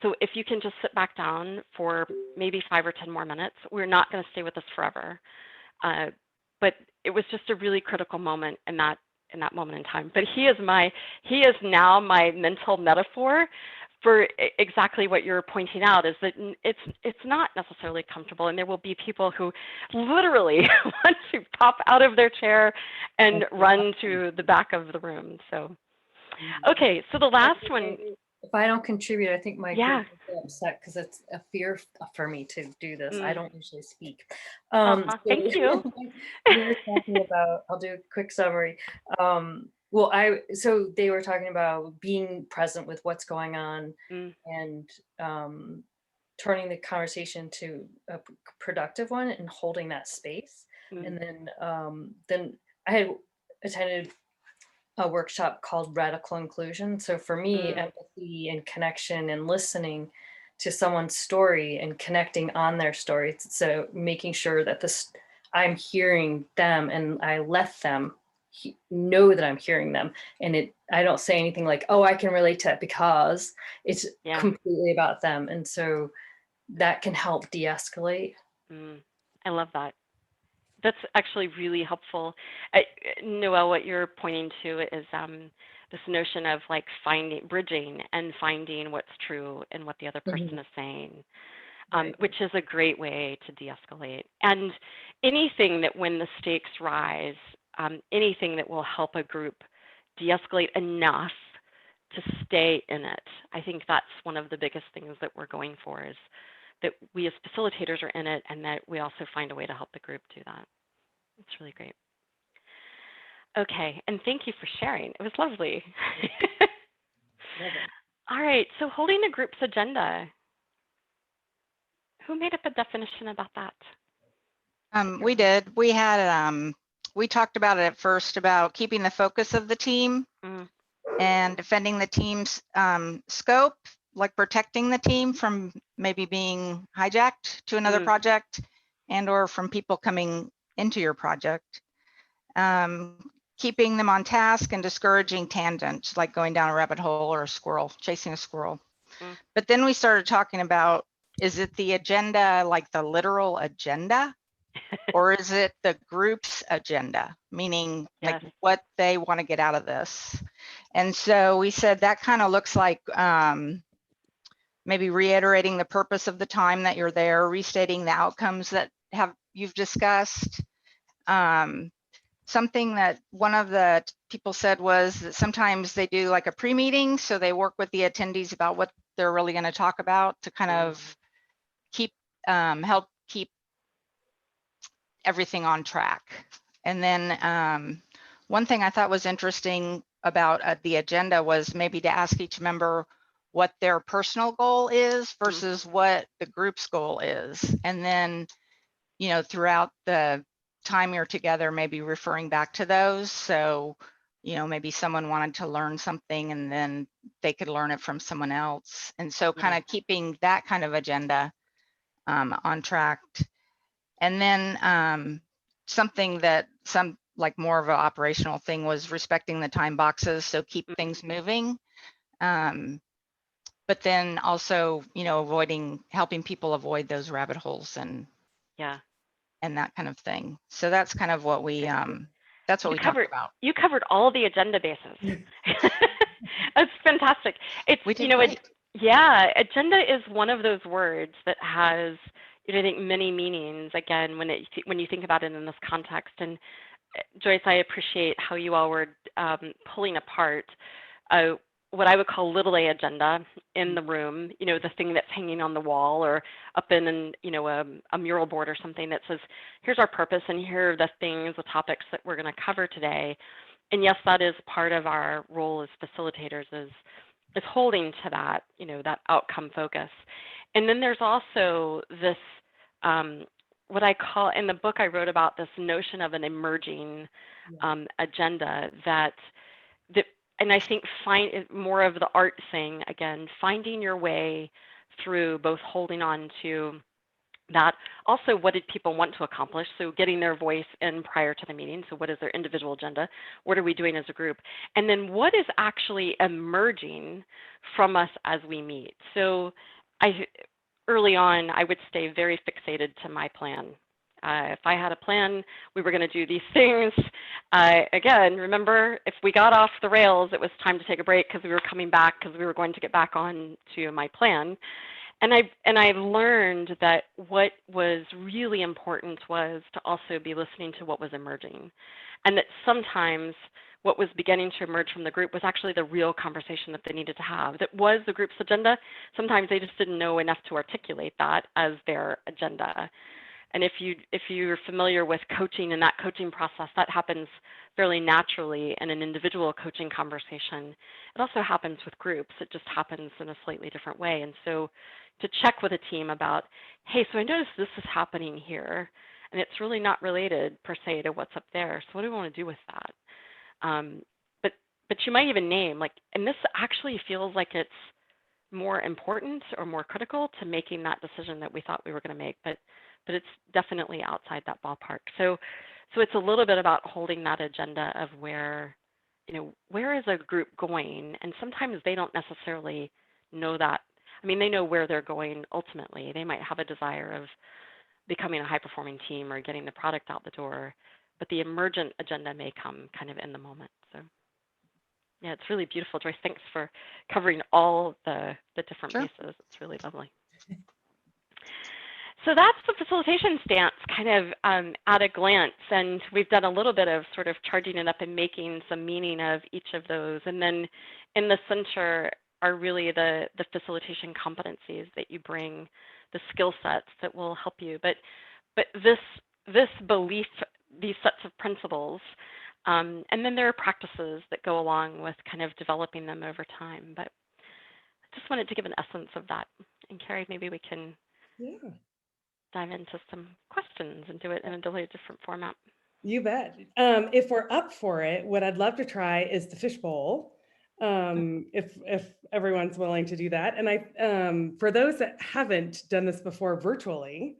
So if you can just sit back down for maybe 5 or 10 more minutes, we're not going to stay with this forever. But it was just a really critical moment in that moment in time. But he is now my mental metaphor for exactly what you're pointing out, is that it's not necessarily comfortable, and there will be people who literally want to pop out of their chair and run to the back of the room. So, okay, so the last one. If I don't contribute, I think my group Yeah. will get upset because it's a fear for me to do this. I don't usually speak. Thank you. We were talking about, I'll do a quick summary. So they were talking about being present with what's going on and turning the conversation to a productive one and holding that space. And then I had attended a workshop called Radical Inclusion. So for me, empathy and connection and listening to someone's story and connecting on their story. So making sure that I'm hearing them and I let them know that I'm hearing them. And I don't say anything like, oh, I can relate to that, because it's completely about them. And so that can help de-escalate. I love that. That's actually really helpful. Noelle, what you're pointing to is this notion of like bridging and finding what's true and what the other person is saying, which is a great way to de-escalate. And anything that, when the stakes rise, anything that will help a group de-escalate enough to stay in it. I think that's one of the biggest things that we're going for, is that we as facilitators are in it, and that we also find a way to help the group do that. It's really great. Okay, and thank you for sharing. It was lovely. All right, so holding a group's agenda. Who made up a definition about that? We did. We had, we talked about it at first, about keeping the focus of the team and defending the team's scope, like protecting the team from maybe being hijacked to another project, and or from people coming into your project. Keeping them on task and discouraging tangents, like going down a rabbit hole or chasing a squirrel. But then we started talking about, is it the agenda, like the literal agenda, or is it the group's agenda, meaning like what they want to get out of this? And so we said that kind of looks like maybe reiterating the purpose of the time that you're there, restating the outcomes that you've discussed. Something that one of the people said was that sometimes they do like a pre-meeting, so they work with the attendees about what they're really going to talk about to kind of help keep everything on track. And then one thing I thought was interesting about the agenda was maybe to ask each member what their personal goal is versus what the group's goal is. And then, you know, throughout the time you're together, maybe referring back to those. So, you know, maybe someone wanted to learn something and then they could learn it from someone else. And so kind of keeping that kind of agenda on track. And then something that like more of an operational thing was respecting the time boxes. So keep things moving. But then also, you know, helping people avoid those rabbit holes and that kind of thing. So that's kind of what we talked about. You covered all the agenda bases. That's fantastic. It's, you know, agenda is one of those words that has, you know, I think many meanings. Again, when you think about it in this context. And Joyce, I appreciate how you all were pulling apart what I would call little a agenda in the room, you know, the thing that's hanging on the wall or up in you know, a mural board or something that says, here's our purpose and here are the things, the topics that we're going to cover today. And yes, that is part of our role as facilitators, is holding to that, you know, that outcome focus. And then there's also this, what I call, in the book I wrote about, this notion of an emerging agenda that and I think find more of the art thing again, finding your way through both holding on to that. Also, what did people want to accomplish? So getting their voice in prior to the meeting. So what is their individual agenda? What are we doing as a group? And then what is actually emerging from us as we meet? So early on, I would stay very fixated to my plan. If I had a plan, we were going to do these things. Again, remember, if we got off the rails, it was time to take a break because we were coming back because we were going to get back on to my plan. And I learned that what was really important was to also be listening to what was emerging, and that sometimes what was beginning to emerge from the group was actually the real conversation that they needed to have. That was the group's agenda. Sometimes they just didn't know enough to articulate that as their agenda. And if you're familiar with coaching and that coaching process, that happens fairly naturally in an individual coaching conversation. It also happens with groups. It just happens in a slightly different way. And so to check with a team about, hey, so I noticed this is happening here, and it's really not related per se to what's up there. So what do we want to do with that? But you might even name, like, and this actually feels like it's more important or more critical to making that decision that we thought we were going to make, but it's definitely outside that ballpark. So it's a little bit about holding that agenda of where is a group going, and sometimes they don't necessarily know that. I mean, they know where they're going ultimately. They might have a desire of becoming a high-performing team or getting the product out the door, but the emergent agenda may come kind of in the moment. So yeah, it's really beautiful, Joyce. Thanks for covering all the different pieces. It's really lovely. So that's the facilitation stance kind of at a glance, and we've done a little bit of sort of charging it up and making some meaning of each of those. And then in the center are really the facilitation competencies that you bring, the skill sets that will help you. But this belief, these sets of principles, and then there are practices that go along with kind of developing them over time. But I just wanted to give an essence of that. And Carrie, maybe we can dive into some questions and do it in a different format. You bet. If we're up for it, what I'd love to try is the fishbowl. If everyone's willing to do that. And for those that haven't done this before virtually,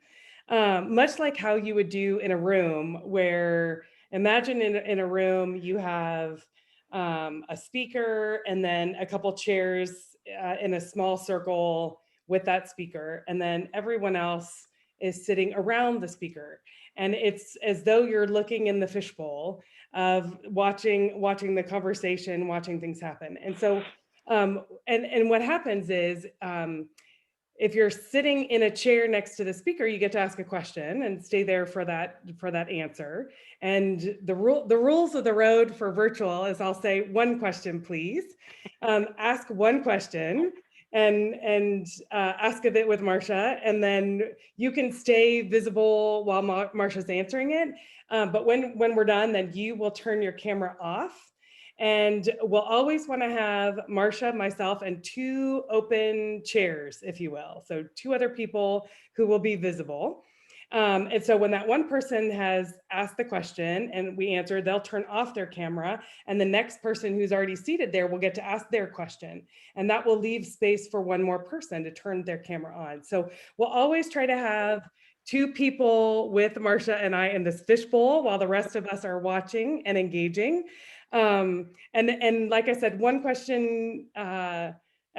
much like how you would do in a room, where imagine in a room you have a speaker and then a couple chairs in a small circle with that speaker, and then everyone else is sitting around the speaker. And it's as though you're looking in the fishbowl of watching the conversation, watching things happen. And so, and what happens is, if you're sitting in a chair next to the speaker, you get to ask a question and stay there for that answer. And the rules of the road for virtual is, I'll say one question, please. Ask one question and ask of it with Marsha, and then you can stay visible while Marsha's answering it. But when we're done, then you will turn your camera off. And we'll always want to have Marsha, myself, and two open chairs, if you will. So two other people who will be visible. And so when that one person has asked the question and we answer, they'll turn off their camera, and the next person who's already seated there will get to ask their question. And that will leave space for one more person to turn their camera on. So we'll always try to have two people with Marsha and I in this fishbowl while the rest of us are watching and engaging. And like I said, one question at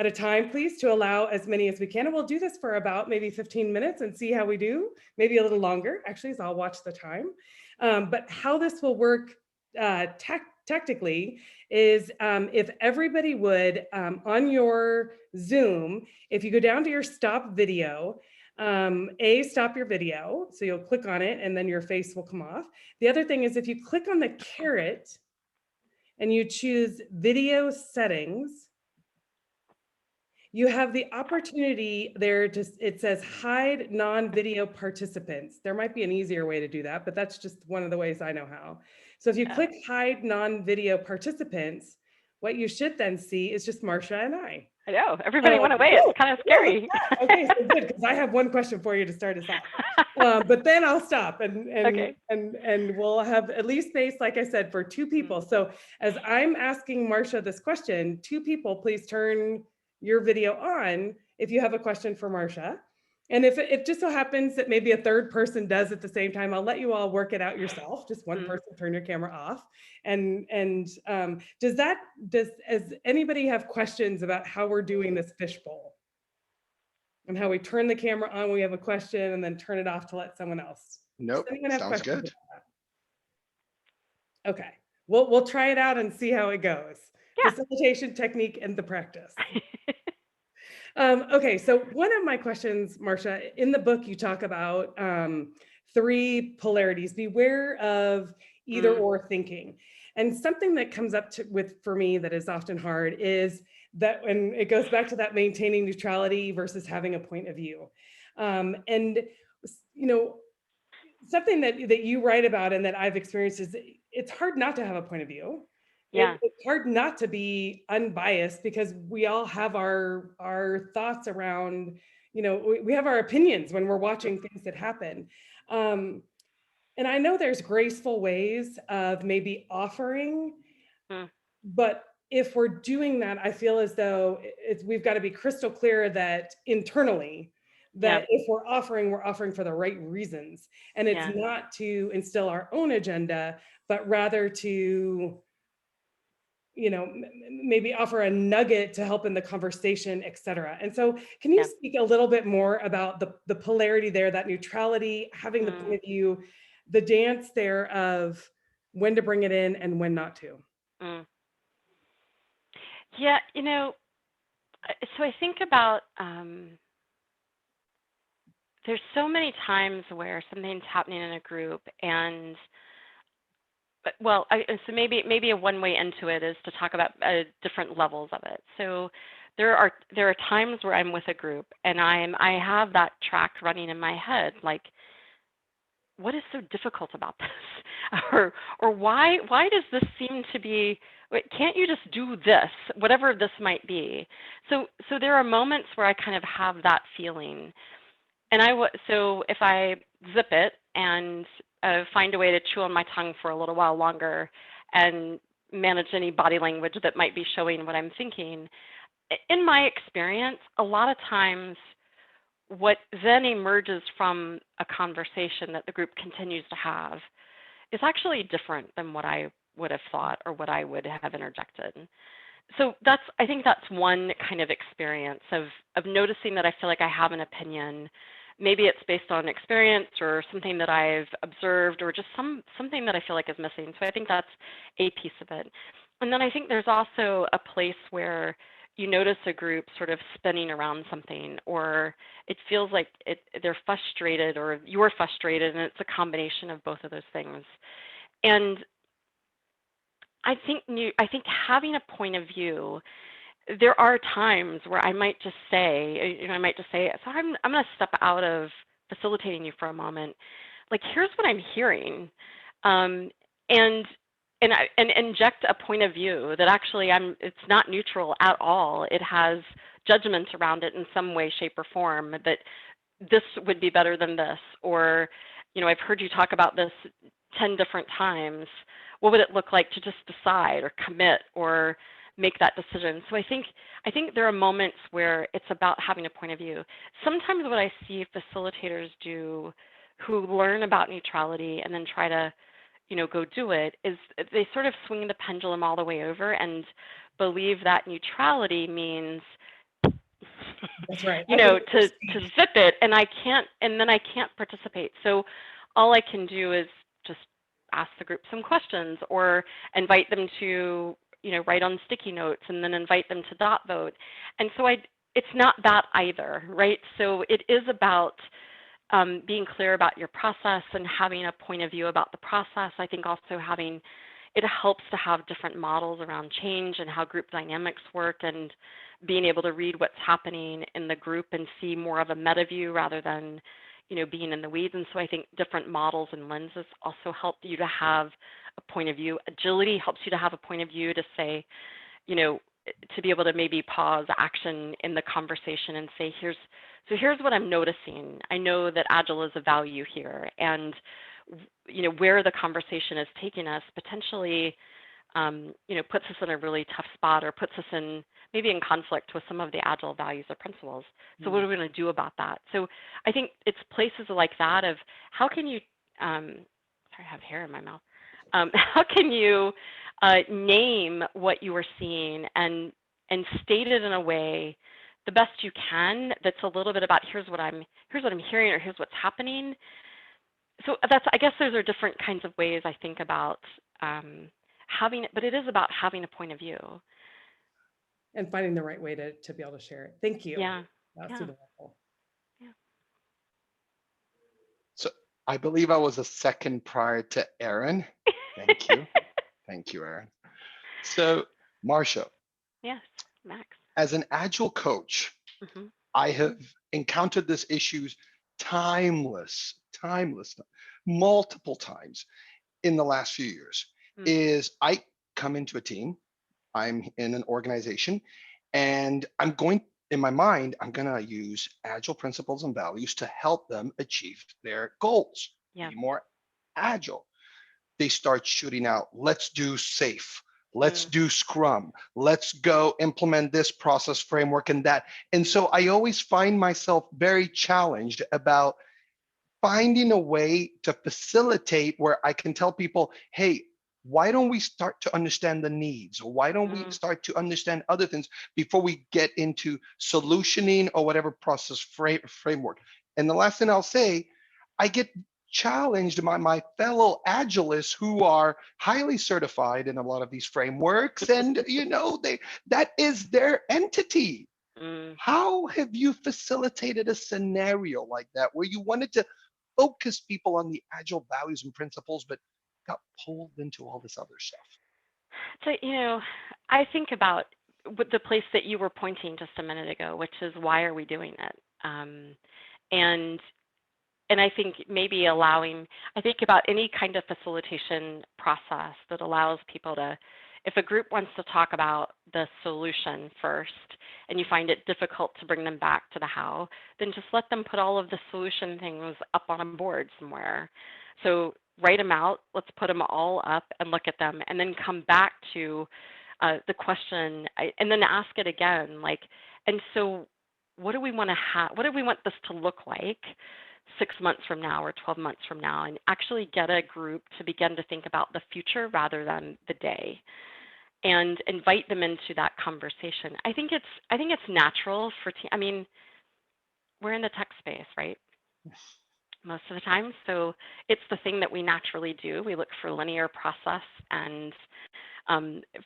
a time, please, to allow as many as we can. And we'll do this for about maybe 15 minutes and see how we do, maybe a little longer, actually, so I'll watch the time. But how this will work tactically is if everybody would, on your Zoom, if you go down to your stop video, stop your video, so you'll click on it and then your face will come off. The other thing is, if you click on the caret and you choose video settings, you have the opportunity there it says hide non-video participants. There might be an easier way to do that, but that's just one of the ways I know how. So if you click hide non-video participants, what you should then see is just Marsha and I. I know, everybody went away. It's kind of scary. Yeah. Okay, so good, because I have one question for you to start us off. But then I'll stop and we'll have at least space, like I said, for two people. So as I'm asking Marsha this question, two people, please turn your video on if you have a question for Marsha. And if it just so happens that maybe a third person does at the same time, I'll let you all work it out yourself. Just one person turn your camera off. And does anybody have questions about how we're doing this fishbowl? And how we turn the camera on when we have a question and then turn it off to let someone else. Nope, sounds good. Okay, we'll try it out and see how it goes. Yeah. Facilitation technique and the practice. Okay, so one of my questions, Marsha, in the book you talk about 3 polarities. Beware of either or thinking. And something that comes up for me that is often hard is that when it goes back to that maintaining neutrality versus having a point of view. And something that you write about and that I've experienced is it's hard not to have a point of view. Yeah. It's hard not to be unbiased because we all have our thoughts around, we have our opinions when we're watching things that happen. And I know there's graceful ways of maybe offering, but if we're doing that, I feel as though we've got to be crystal clear that internally, that if we're offering for the right reasons. And it's not to instill our own agenda, but rather to maybe offer a nugget to help in the conversation, et cetera. And so can you speak a little bit more about the polarity there, that neutrality, having the point of view, the dance there of when to bring it in and when not to? Yeah, so I think about, there's so many times where something's happening in a group and so maybe a one way into it is to talk about different levels of it. So there are times where I'm with a group and I have that track running in my head, like, what is so difficult about this? or why does this seem to be? Can't you just do this, whatever this might be? So there are moments where I kind of have that feeling, and so if I zip it and find a way to chew on my tongue for a little while longer and manage any body language that might be showing what I'm thinking. In my experience, a lot of times what then emerges from a conversation that the group continues to have is actually different than what I would have thought or what I would have interjected. So I think that's one kind of experience of noticing that I feel like I have an opinion. Maybe it's based on experience or something that I've observed or just something that I feel like is missing. So I think that's a piece of it. And then I think there's also a place where you notice a group sort of spinning around something, or it feels like they're frustrated or you're frustrated, and it's a combination of both of those things. And I think having a point of view, there are times where I might just say, so I'm going to step out of facilitating you for a moment. Like, here's what I'm hearing, and inject a point of view that actually it's not neutral at all. It has judgment around it in some way, shape, or form, that this would be better than this, or, I've heard you talk about this 10 different times. What would it look like to just decide or commit or make that decision? So I think there are moments where it's about having a point of view. Sometimes what I see facilitators do who learn about neutrality and then try to, go do it is they sort of swing the pendulum all the way over and believe that neutrality means, that's right, to zip it, and then I can't participate. So all I can do is just ask the group some questions or invite them to, write on sticky notes and then invite them to dot vote. And so it's not that either, right? So it is about being clear about your process and having a point of view about the process. I think also it helps to have different models around change and how group dynamics work, and being able to read what's happening in the group and see more of a meta view rather than, being in the weeds. And so I think different models and lenses also help you to have a point of view. Agility helps you to have a point of view to say, you know, to be able to maybe pause action in the conversation and say, here's what I'm noticing. I know that Agile is a value here, and you know, where the conversation is taking us potentially, you know, puts us in a really tough spot, or puts us in maybe in conflict with some of the Agile values or principles. So what are we going to do about that? So I think it's places like that of how can you, sorry, I have hair in my mouth. How can you name what you are seeing and state it in a way the best you can that's a little bit about here's what I'm hearing, or here's what's happening. So that's, I guess those are different kinds of ways I think about having it, but it is about having a point of view. And finding the right way to be able to share it. Thank you. Yeah. That's Yeah. super helpful. Yeah. So I believe I was a second prior to Erin. Thank you. Thank you, Erin. So Marsha. Yes, Max. As an Agile coach, I have encountered this issues timeless, multiple times in the last few years. Is I come into a team, I'm in an organization, and I'm going, in my mind, I'm gonna use Agile principles and values to help them achieve their goals, be more Agile. They start shooting out, let's do SAFe, let's do Scrum, let's go implement this process framework and that. And so I always find myself very challenged about finding a way to facilitate where I can tell people, hey, why don't we start to understand the needs? Or why don't we start to understand other things before we get into solutioning or whatever process framework? And the last thing I'll say, I get challenged by my fellow Agilists who are highly certified in a lot of these frameworks, and you know, that is their entity. How have you facilitated a scenario like that where you wanted to focus people on the Agile values and principles, but got pulled into all this other stuff? So, you know, I think about the place that you were pointing just a minute ago, which is why are we doing it? And I think maybe I think about any kind of facilitation process that allows people to, if a group wants to talk about the solution first and you find it difficult to bring them back to the how, then just let them put all of the solution things up on a board somewhere. So write them out, let's put them all up and look at them, and then come back to the question and then ask it again, like, and so what do we want to have, what do we want this to look like 6 months from now or 12 months from now, and actually get a group to begin to think about the future rather than the day, and invite them into that conversation. I think it's natural for I mean, we're in the tech space, right? Most of the time. So it's the thing that we naturally do. We look for linear process and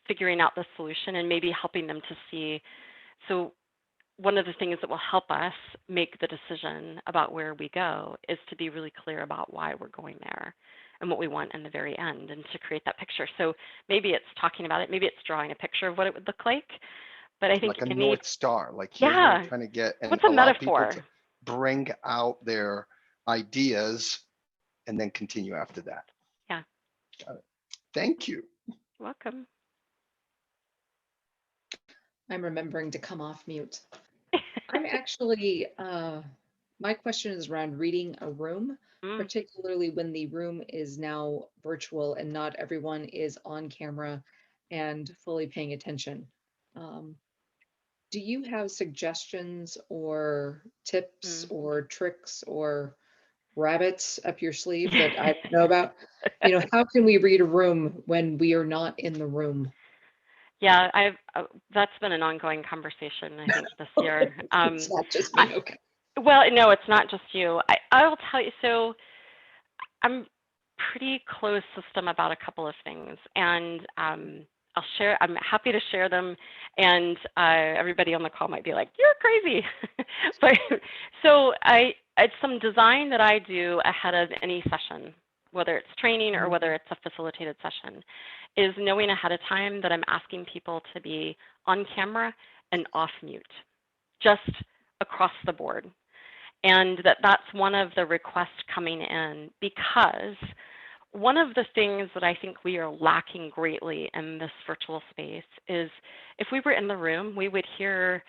figuring out the solution and maybe helping them to see. So one of the things that will help us make the decision about where we go is to be really clear about why we're going there and what we want in the very end, and to create that picture. So maybe it's talking about it, maybe it's drawing a picture of what it would look like. But I think like a North Star, like here's what yeah, I'm trying to get, and what's a allow metaphor? people to bring out their ideas and then continue after that. Yeah. Got it. Thank you. Welcome. I'm remembering to come off mute. I'm actually, my question is around reading a room, particularly when the room is now virtual and not everyone is on camera and fully paying attention. Do you have suggestions or tips or tricks or rabbits up your sleeve that I don't know about? You know, how can we read a room when we are not in the room? Yeah, that's been an ongoing conversation, I think, this year. It's not just me, okay. Well, no, it's not just you. I will tell you, so I'm pretty closed system about a couple of things, and I'll share, I'm happy to share them, and everybody on the call might be like, you're crazy. But so it's some design that I do ahead of any session, whether it's training or whether it's a facilitated session, is knowing ahead of time that I'm asking people to be on camera and off mute, just across the board. And that's one of the requests coming in, because one of the things that I think we are lacking greatly in this virtual space is if we were in the room, we would hear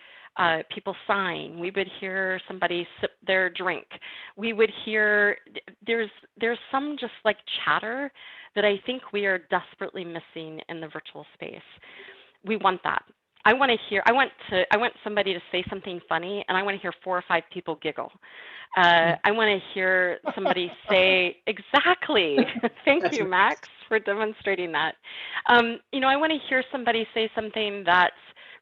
people sign, we would hear somebody sip their drink, we would hear, there's some just like chatter that I think we are desperately missing in the virtual space. We want that. I want somebody to say something funny, and I want to hear 4 or 5 people giggle. I want to hear somebody say, exactly. Thank you, Max, for demonstrating that. You know, I want to hear somebody say something that's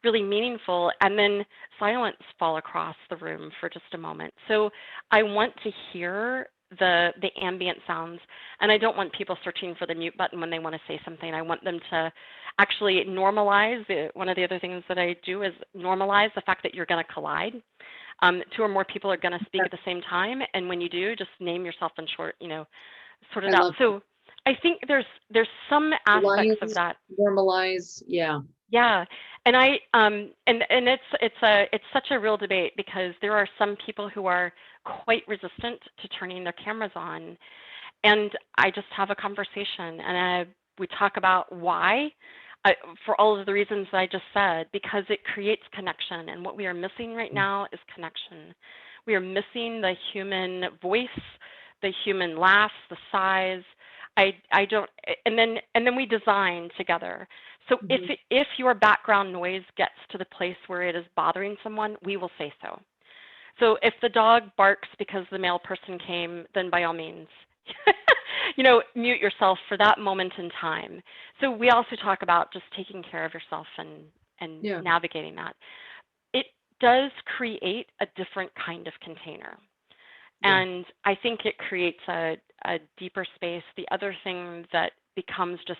really meaningful, and then silence fall across the room for just a moment. So I want to hear the ambient sounds, and I don't want people searching for the mute button when they want to say something. I want them to actually normalize. One of the other things that I do is normalize the fact that you're going to collide. 2 or more people are going to speak at the same time, and when you do, just name yourself in short, you know, sort it out. So I think there's some aspects of that. Normalize, yeah. Yeah, and and it's such a real debate, because there are some people who are quite resistant to turning their cameras on, and I just have a conversation, and we talk about why, for all of the reasons that I just said, because it creates connection, and what we are missing right now is connection. We are missing the human voice, the human laugh, the sighs. I don't, and then we design together. So if your background noise gets to the place where it is bothering someone, we will say so. So if the dog barks because the mail person came, then by all means, you know, mute yourself for that moment in time. So we also talk about just taking care of yourself and navigating that. It does create a different kind of container. And I think it creates a deeper space. The other thing that becomes just,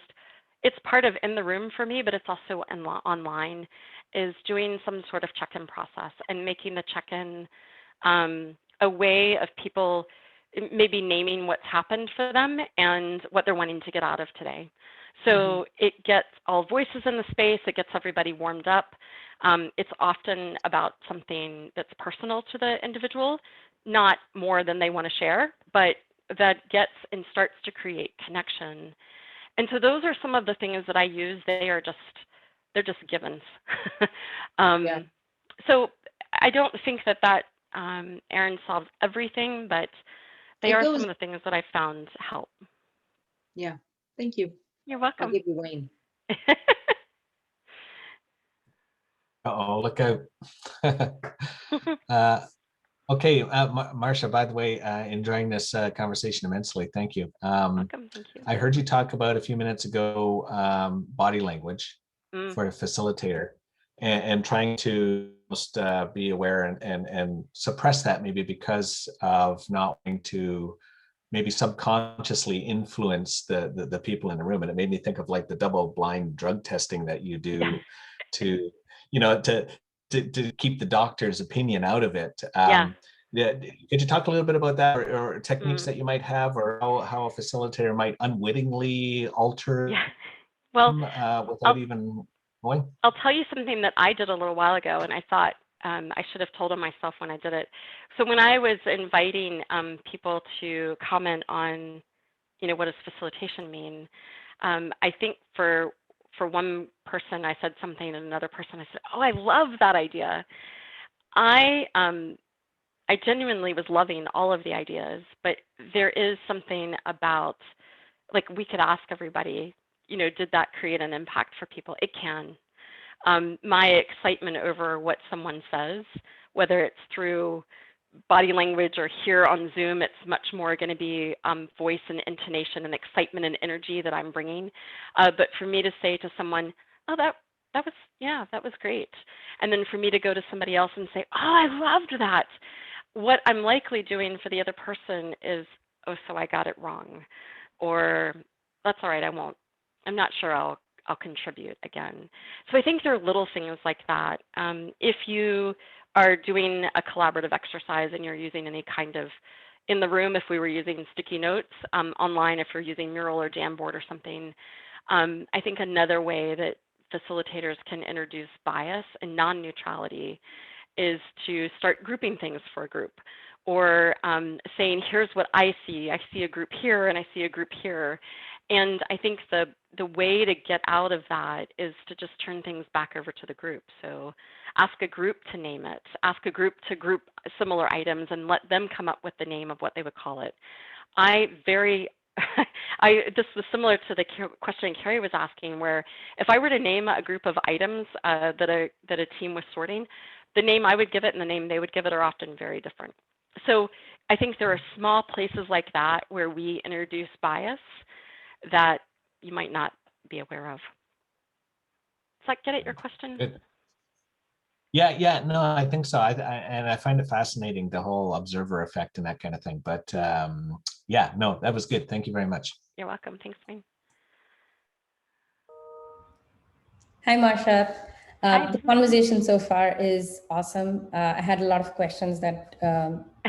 it's part of in the room for me, but it's also online, is doing some sort of check-in process and making the check-in a way of people maybe naming what's happened for them and what they're wanting to get out of today. So it gets all voices in the space, it gets everybody warmed up. It's often about something that's personal to the individual, not more than they want to share, but that gets and starts to create connection. And so those are some of the things that I use. They're just givens. So I don't think that Erin solves everything, but they are some of the things that I found help. Yeah, thank you. You're welcome. I'll give you Wayne. Uh-oh, look out. Okay, Marsha, by the way, enjoying this conversation immensely. Thank you. Welcome, thank you. I heard you talk about a few minutes ago body language for a facilitator, and trying to just be aware and suppress that, maybe because of not wanting to maybe subconsciously influence the people in the room. And it made me think of like the double-blind drug testing that you do to, you know, to keep the doctor's opinion out of it. Could you talk a little bit about that, or techniques that you might have, or how a facilitator might unwittingly alter without even knowing? I'll tell you something that I did a little while ago, and I thought I should have told on myself when I did it. So when I was inviting people to comment on, you know, what does facilitation mean, I think for one person I said something, and another person I said, oh, I love that idea. I genuinely was loving all of the ideas, but there is something about, like, we could ask everybody, you know, did that create an impact for people? It can. My excitement over what someone says, whether it's through body language or here on Zoom, it's much more going to be voice and intonation and excitement and energy that I'm bringing. But for me to say to someone, oh, that was great. And then for me to go to somebody else and say, oh, I loved that. What I'm likely doing for the other person is, oh, so I got it wrong. Or that's all right, I won't. I'm not sure I'll contribute again. So I think there are little things like that. If you are doing a collaborative exercise and you're using any kind of, in the room, if we were using sticky notes, online, if you're using Mural or Jamboard or something, I think another way that facilitators can introduce bias and non-neutrality is to start grouping things for a group, or saying, here's what I see a group here and I see a group here. And I think the way to get out of that is to just turn things back over to the group. So ask a group to name it, ask a group to group similar items and let them come up with the name of what they would call it. This was similar to the question Carrie was asking, where if I were to name a group of items that a team was sorting, the name I would give it and the name they would give it are often very different. So I think there are small places like that where we introduce bias that you might not be aware of. Does that get at your question? Good. Yeah, no, I think so. And I find it fascinating, the whole observer effect and that kind of thing. But yeah, no, that was good. Thank you very much. You're welcome. Thanks, Wayne. Hi, Marsha. The conversation so far is awesome. I had a lot of questions that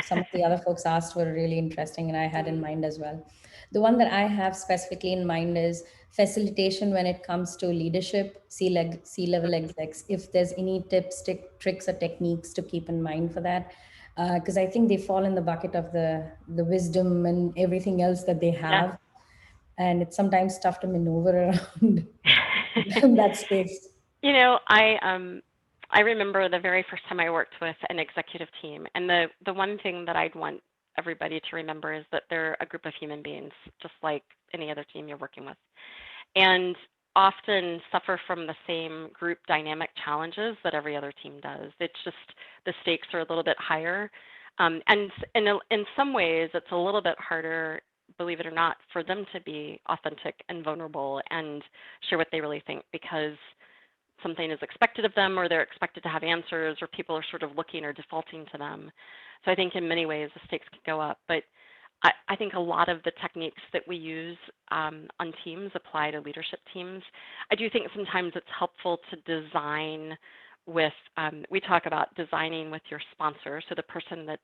some of the other folks asked were really interesting, and I had in mind as well. The one that I have specifically in mind is facilitation when it comes to leadership, C-level execs. If there's any tips, tricks, or techniques to keep in mind for that, because I think they fall in the bucket of the wisdom and everything else that they have, and it's sometimes tough to maneuver around that space. You know, I remember the very first time I worked with an executive team, and the one thing that I'd want everybody to remember is that they're a group of human beings, just like any other team you're working with, and often suffer from the same group dynamic challenges that every other team does. It's just the stakes are a little bit higher, and in some ways it's a little bit harder, believe it or not, for them to be authentic and vulnerable and share what they really think, because something is expected of them, or they're expected to have answers, or people are sort of looking or defaulting to them. So I think in many ways the stakes can go up. But I think a lot of the techniques that we use on teams apply to leadership teams. I do think sometimes it's helpful to design with, we talk about designing with your sponsor, so the person that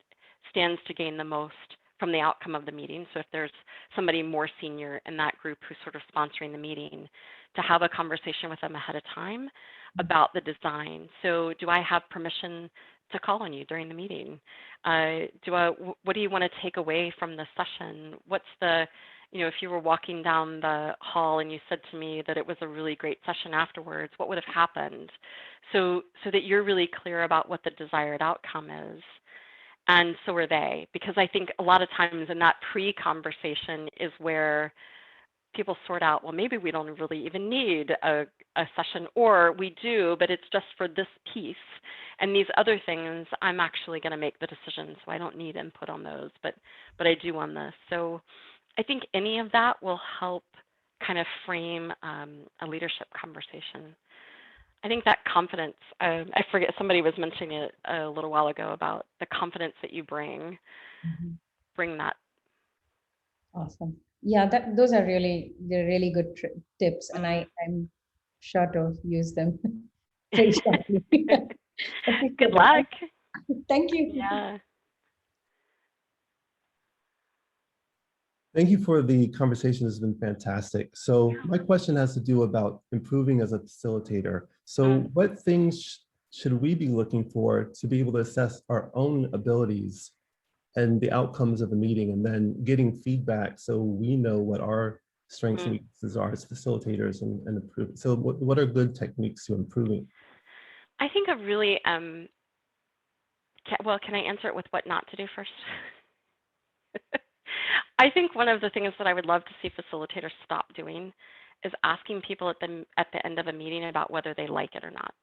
stands to gain the most from the outcome of the meeting. So if there's somebody more senior in that group who's sort of sponsoring the meeting, to have a conversation with them ahead of time about the design. So do I have permission to call on you during the meeting? What do you want to take away from the session? What's the, if you were walking down the hall and you said to me that it was a really great session afterwards, what would have happened? So that you're really clear about what the desired outcome is. And so are they, because I think a lot of times in that pre-conversation is where people sort out, well, maybe we don't really even need a session, or we do, but it's just for this piece. And these other things, I'm actually going to make the decision, so I don't need input on those, but I do on this. So I think any of that will help kind of frame a leadership conversation. I think that confidence, I forget, somebody was mentioning it a little while ago about the confidence that you bring, bring that. Awesome. Yeah, those are really good tips, and I'm sure to use them very shortly. Good luck. Thank you. Yeah. Thank you for the conversation. It's been fantastic. So my question has to do about improving as a facilitator. So what things should we be looking for to be able to assess our own abilities and the outcomes of the meeting, and then getting feedback so we know what our strengths and weaknesses are as facilitators and improve. So what are good techniques to improving? I think a really, well, can I answer it with what not to do first? I think one of the things that I would love to see facilitators stop doing is asking people at the end of a meeting about whether they like it or not.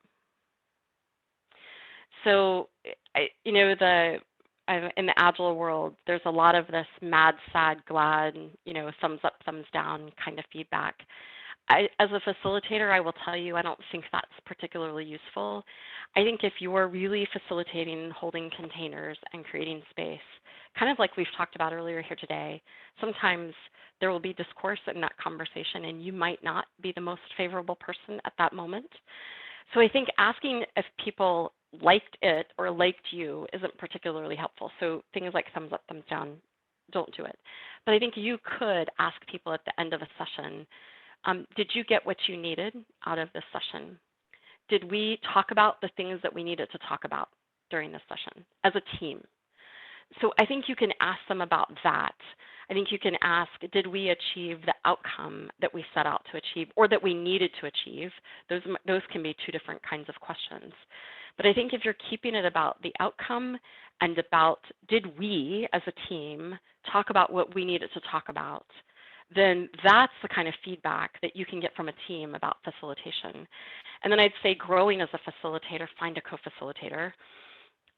So, in the Agile world, there's a lot of this mad, sad, glad, thumbs up, thumbs down kind of feedback. As a facilitator, I will tell you, I don't think that's particularly useful. I think if you are really facilitating, holding containers and creating space, kind of like we've talked about earlier here today, sometimes there will be discourse in that conversation and you might not be the most favorable person at that moment. So I think asking if people liked it or liked you isn't particularly helpful. So things like thumbs up, thumbs down, don't do it. But I think you could ask people at the end of a session, did you get what you needed out of this session? Did we talk about the things that we needed to talk about during this session as a team? So I think you can ask them about that. I think you can ask, did we achieve the outcome that we set out to achieve or that we needed to achieve? Those can be two different kinds of questions. But I think if you're keeping it about the outcome and about did we as a team talk about what we needed to talk about, then that's the kind of feedback that you can get from a team about facilitation. And then I'd say growing as a facilitator, find a co-facilitator.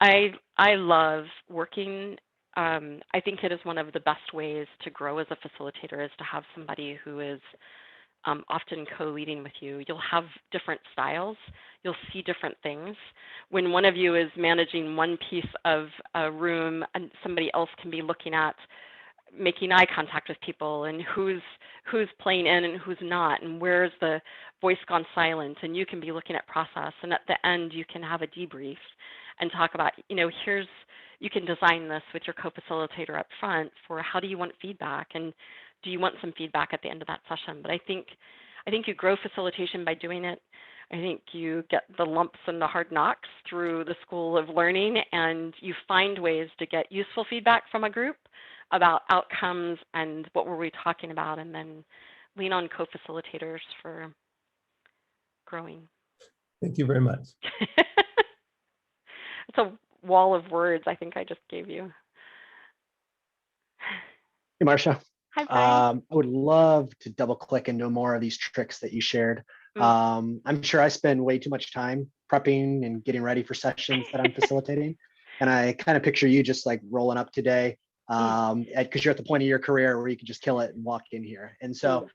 I love working. I think it is one of the best ways to grow as a facilitator is to have somebody who is often co-leading with you. You'll have different styles. You'll see different things. When one of you is managing one piece of a room, and somebody else can be looking at making eye contact with people and who's playing in and who's not, and where's the voice gone silent, and you can be looking at process. And at the end, you can have a debrief and talk about, you can design this with your co-facilitator up front for how do you want feedback, and do you want some feedback at the end of that session? But I think you grow facilitation by doing it. I think you get the lumps and the hard knocks through the school of learning, and you find ways to get useful feedback from a group about outcomes and what were we talking about, and then lean on co-facilitators for growing. Thank you very much. It's a wall of words I think I just gave you. Hey, Marsha. Hi, Brian. I would love to double click and know more of these tricks that you shared. I'm sure I spend way too much time prepping and getting ready for sessions that I'm facilitating. And I kind of picture you just like rolling up today because you're at the point of your career where you can just kill it and walk in here. And so,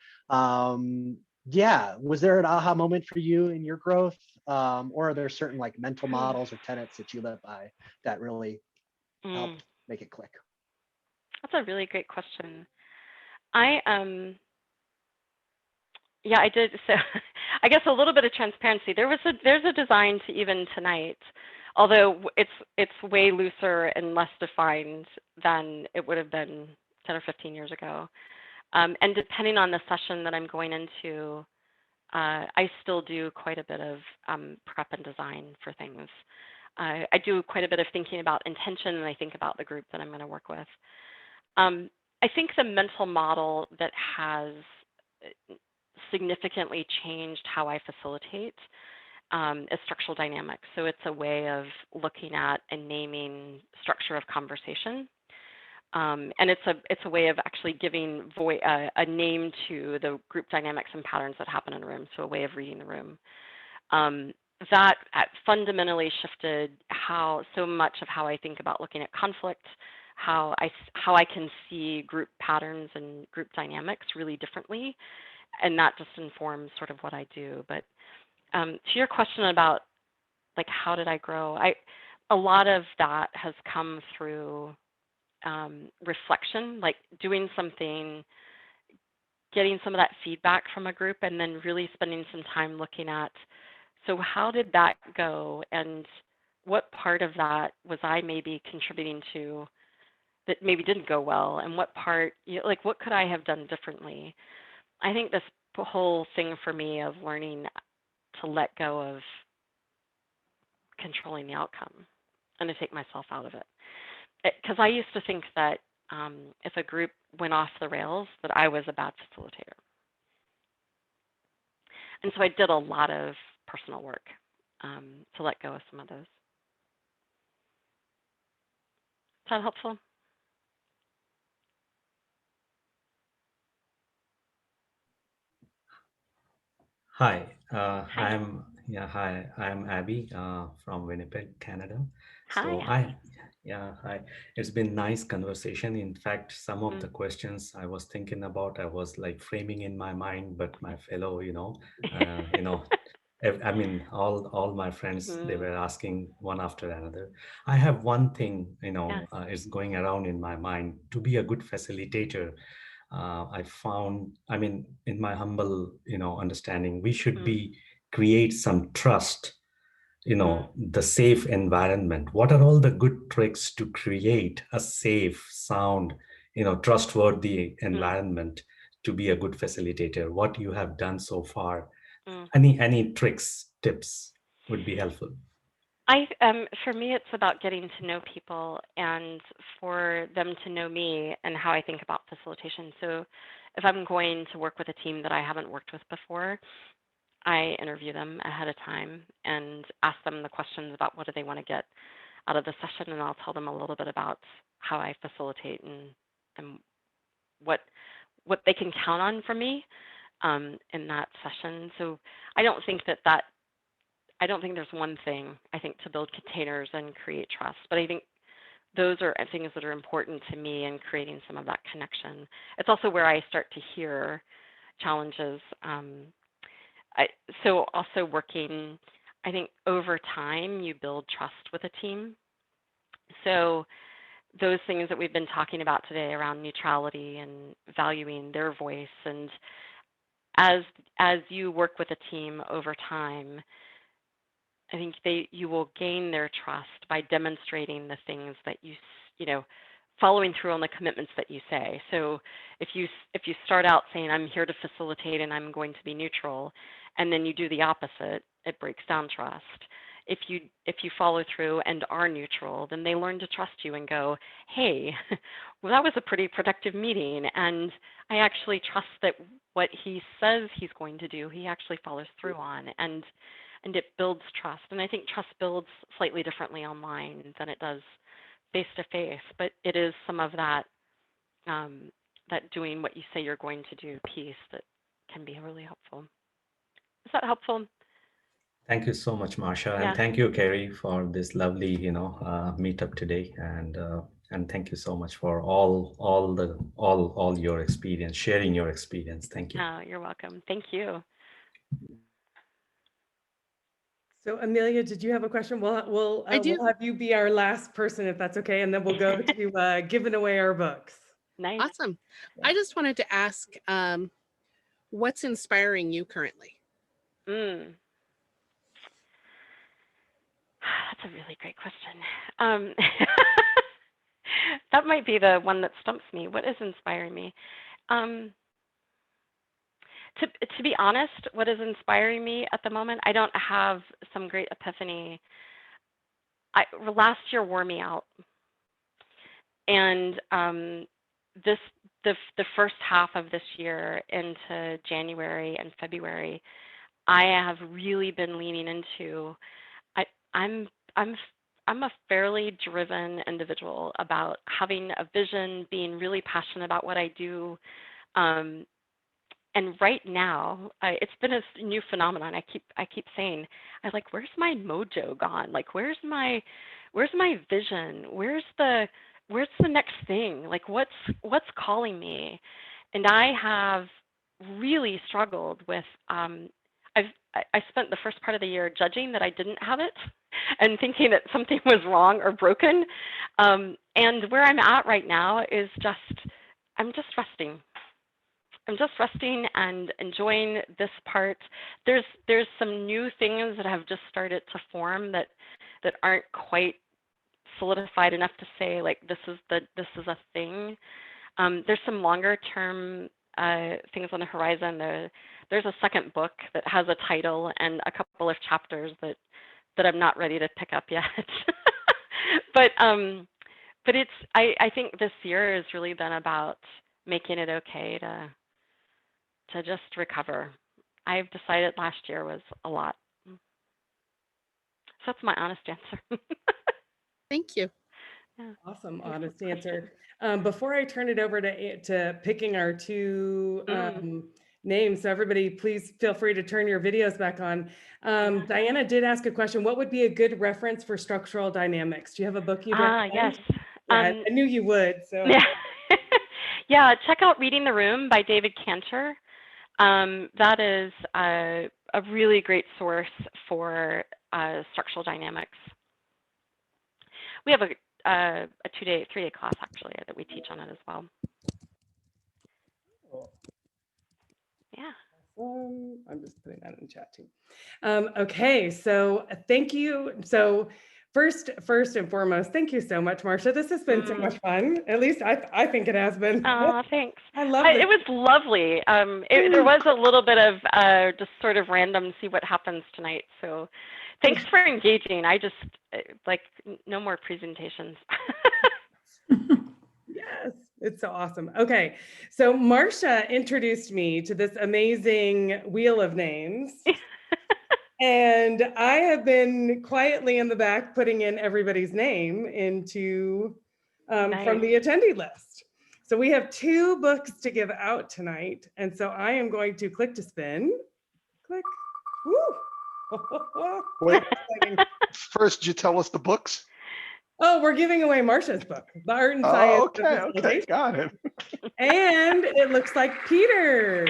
yeah, was there an aha moment for you in your growth? Or are there certain like mental models or tenets that you live by that really helped make it click? That's a really great question. Yeah, I did. So I guess a little bit of transparency. There's a design to even tonight, although it's way looser and less defined than it would have been 10 or 15 years ago. And depending on the session that I'm going into, I still do quite a bit of prep and design for things. I do quite a bit of thinking about intention, and I think about the group that I'm going to work with. I think the mental model that has significantly changed how I facilitate is structural dynamics. So it's a way of looking at and naming structure of conversation. And it's a way of actually giving a name to the group dynamics and patterns that happen in a room, so a way of reading the room. That fundamentally shifted so much of how I think about looking at conflict, how I can see group patterns and group dynamics really differently, and that just informs sort of what I do. But to your question about like how did I grow, a lot of that has come through reflection, like doing something, getting some of that feedback from a group, and then really spending some time looking at, so how did that go, and what part of that was I maybe contributing to that maybe didn't go well, and what part, like what could I have done differently? I think this whole thing for me of learning to let go of controlling the outcome and to take myself out of it. Because I used to think that if a group went off the rails, that I was a bad facilitator. And so I did a lot of personal work to let go of some of those. Is that helpful? Hi, I'm Abby from Winnipeg, Canada. So Hi. Hi. It's been nice conversation. In fact, some of the questions I was thinking about, I was like framing in my mind, but my fellow, I mean, all my friends, they were asking one after another. I have one thing, is going around in my mind. To be a good facilitator, I found, I mean, in my humble, understanding, we should create some trust, the safe environment. What are all the good tricks to create a safe, sound, trustworthy environment to be a good facilitator? What you have done so far? Any tricks, tips would be helpful. For me, it's about getting to know people and for them to know me and how I think about facilitation. So if I'm going to work with a team that I haven't worked with before, I interview them ahead of time and ask them the questions about what do they want to get out of the session, and I'll tell them a little bit about how I facilitate and what they can count on from me in that session. So I don't think there's one thing, I think, to build containers and create trust, but I think those are things that are important to me in creating some of that connection. It's also where I start to hear challenges. So also working, I think over time, you build trust with a team. So those things that we've been talking about today around neutrality and valuing their voice, and as you work with a team over time, I think you will gain their trust by demonstrating the things that you following through on the commitments that you say. So if you start out saying, I'm here to facilitate and I'm going to be neutral, and then you do the opposite, it breaks down trust. If you follow through and are neutral, then they learn to trust you and go, hey, well, that was a pretty productive meeting, and I actually trust that what he says he's going to do, he actually follows through on, and it builds trust. And I think trust builds slightly differently online than it does face-to-face, but it is some of that, that doing what you say you're going to do piece that can be really helpful. Is that helpful? Thank you so much, Marsha, Yeah. and thank you, Carrie, for this lovely, meetup today, and thank you so much for all your experience, sharing your experience. Thank you. Oh, you're welcome. Thank you. So Amelia, did you have a question? We'll have you be our last person, if that's okay, and then we'll go to giving away our books. Nice. Awesome. I just wanted to ask, what's inspiring you currently? That's a really great question. That might be the one that stumps me. What is inspiring me? To be honest, what is inspiring me at the moment, I don't have some great epiphany. Last year wore me out. And the first half of this year into January and February, I have really been leaning into, I'm a fairly driven individual about having a vision, being really passionate about what I do. And right now, it's been a new phenomenon. I keep saying, where's my mojo gone? Like, where's my vision? Where's the next thing? Like, what's calling me? And I have really struggled with. I spent the first part of the year judging that I didn't have it, and thinking that something was wrong or broken. And where I'm at right now is I'm just resting. I'm just resting and enjoying this part. There's some new things that have just started to form that aren't quite solidified enough to say, like, this is a thing. There's some longer term things on the horizon. There's a second book that has a title and a couple of chapters that I'm not ready to pick up yet. but I think this year has really been about making it okay to just recover. I've decided last year was a lot. So that's my honest answer. Thank you. Yeah. Awesome, honest answer. Before I turn it over to picking our two names, so everybody please feel free to turn your videos back on. Diana did ask a question. What would be a good reference for structural dynamics? Do you have a book you'd recommend? Yes. Yeah, I knew you would. So yeah. Yeah, check out Reading the Room by David Cantor. That is a really great source for structural dynamics. We have a 3-day class actually that we teach on it as well. Yeah. I'm just putting that in chat too. Okay, so thank you. So first and foremost, thank you so much, Marsha. This has been so much fun. At least I think it has been. Oh, thanks. I love it. It was lovely. There was a little bit of just sort of random see what happens tonight. So Thanks for engaging. I just like no more presentations. Yes, it's so awesome. Okay, so Marsha introduced me to this amazing wheel of names. And I have been quietly in the back putting in everybody's name into from the attendee list. So we have 2 books to give out tonight. And so I am going to click to spin. Click. Woo! Wait, first, did you tell us the books? Oh, we're giving away Marsha's book, The Art and Science of Okay, Facilitation. got it. And it looks like Peter.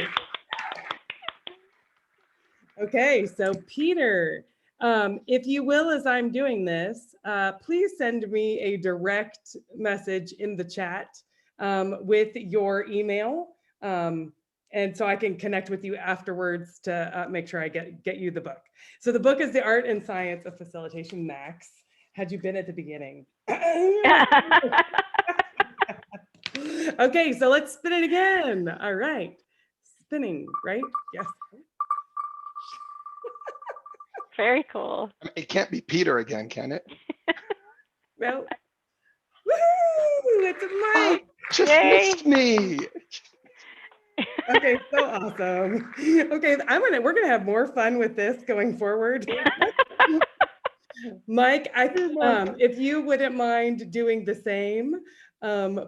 Okay, so Peter, if you will, as I'm doing this, please send me a direct message in the chat with your email. And so I can connect with you afterwards to make sure I get you the book. So the book is The Art and Science of Facilitation, Max. Had you been at the beginning? Okay, so let's spin it again. All right, spinning, right? Yes. Very cool. It can't be Peter again, can it? Well, woohoo, it's Mike. Just missed me. Okay, so awesome. Okay, we're gonna have more fun with this going forward. Mike, if you wouldn't mind doing the same,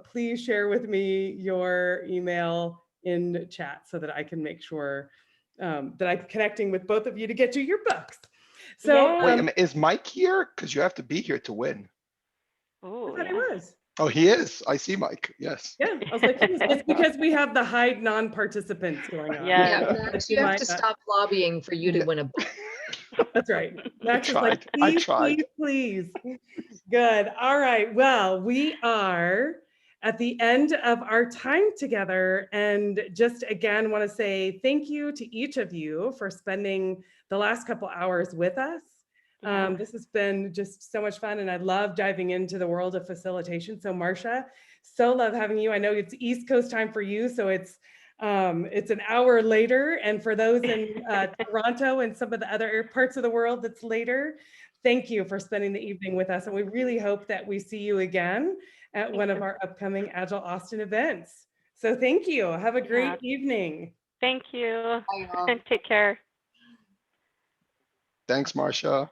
please share with me your email in chat so that I can make sure that I'm connecting with both of you to get you your books. So wait, is Mike here? Because you have to be here to win. Oh, I thought he was. Oh, he is. I see Mike. Yes. Yeah, I was like, it's because we have the hide non-participants going on. Yeah, Max, you have to stop lobbying for you to win a book. That's right. Max is like, please, please. Good. All right. Well, we are at the end of our time together, and just again want to say thank you to each of you for spending the last couple hours with us. This has been just so much fun, and I love diving into the world of facilitation. So Marsha, so love having you. I know it's East Coast time for you, so it's an hour later, and for those in Toronto and some of the other parts of the world that's later, thank you for spending the evening with us, and we really hope that we see you again at one of our upcoming Agile Austin events. So thank you. Have a great evening. Thank you. And take care. Thanks, Marsha.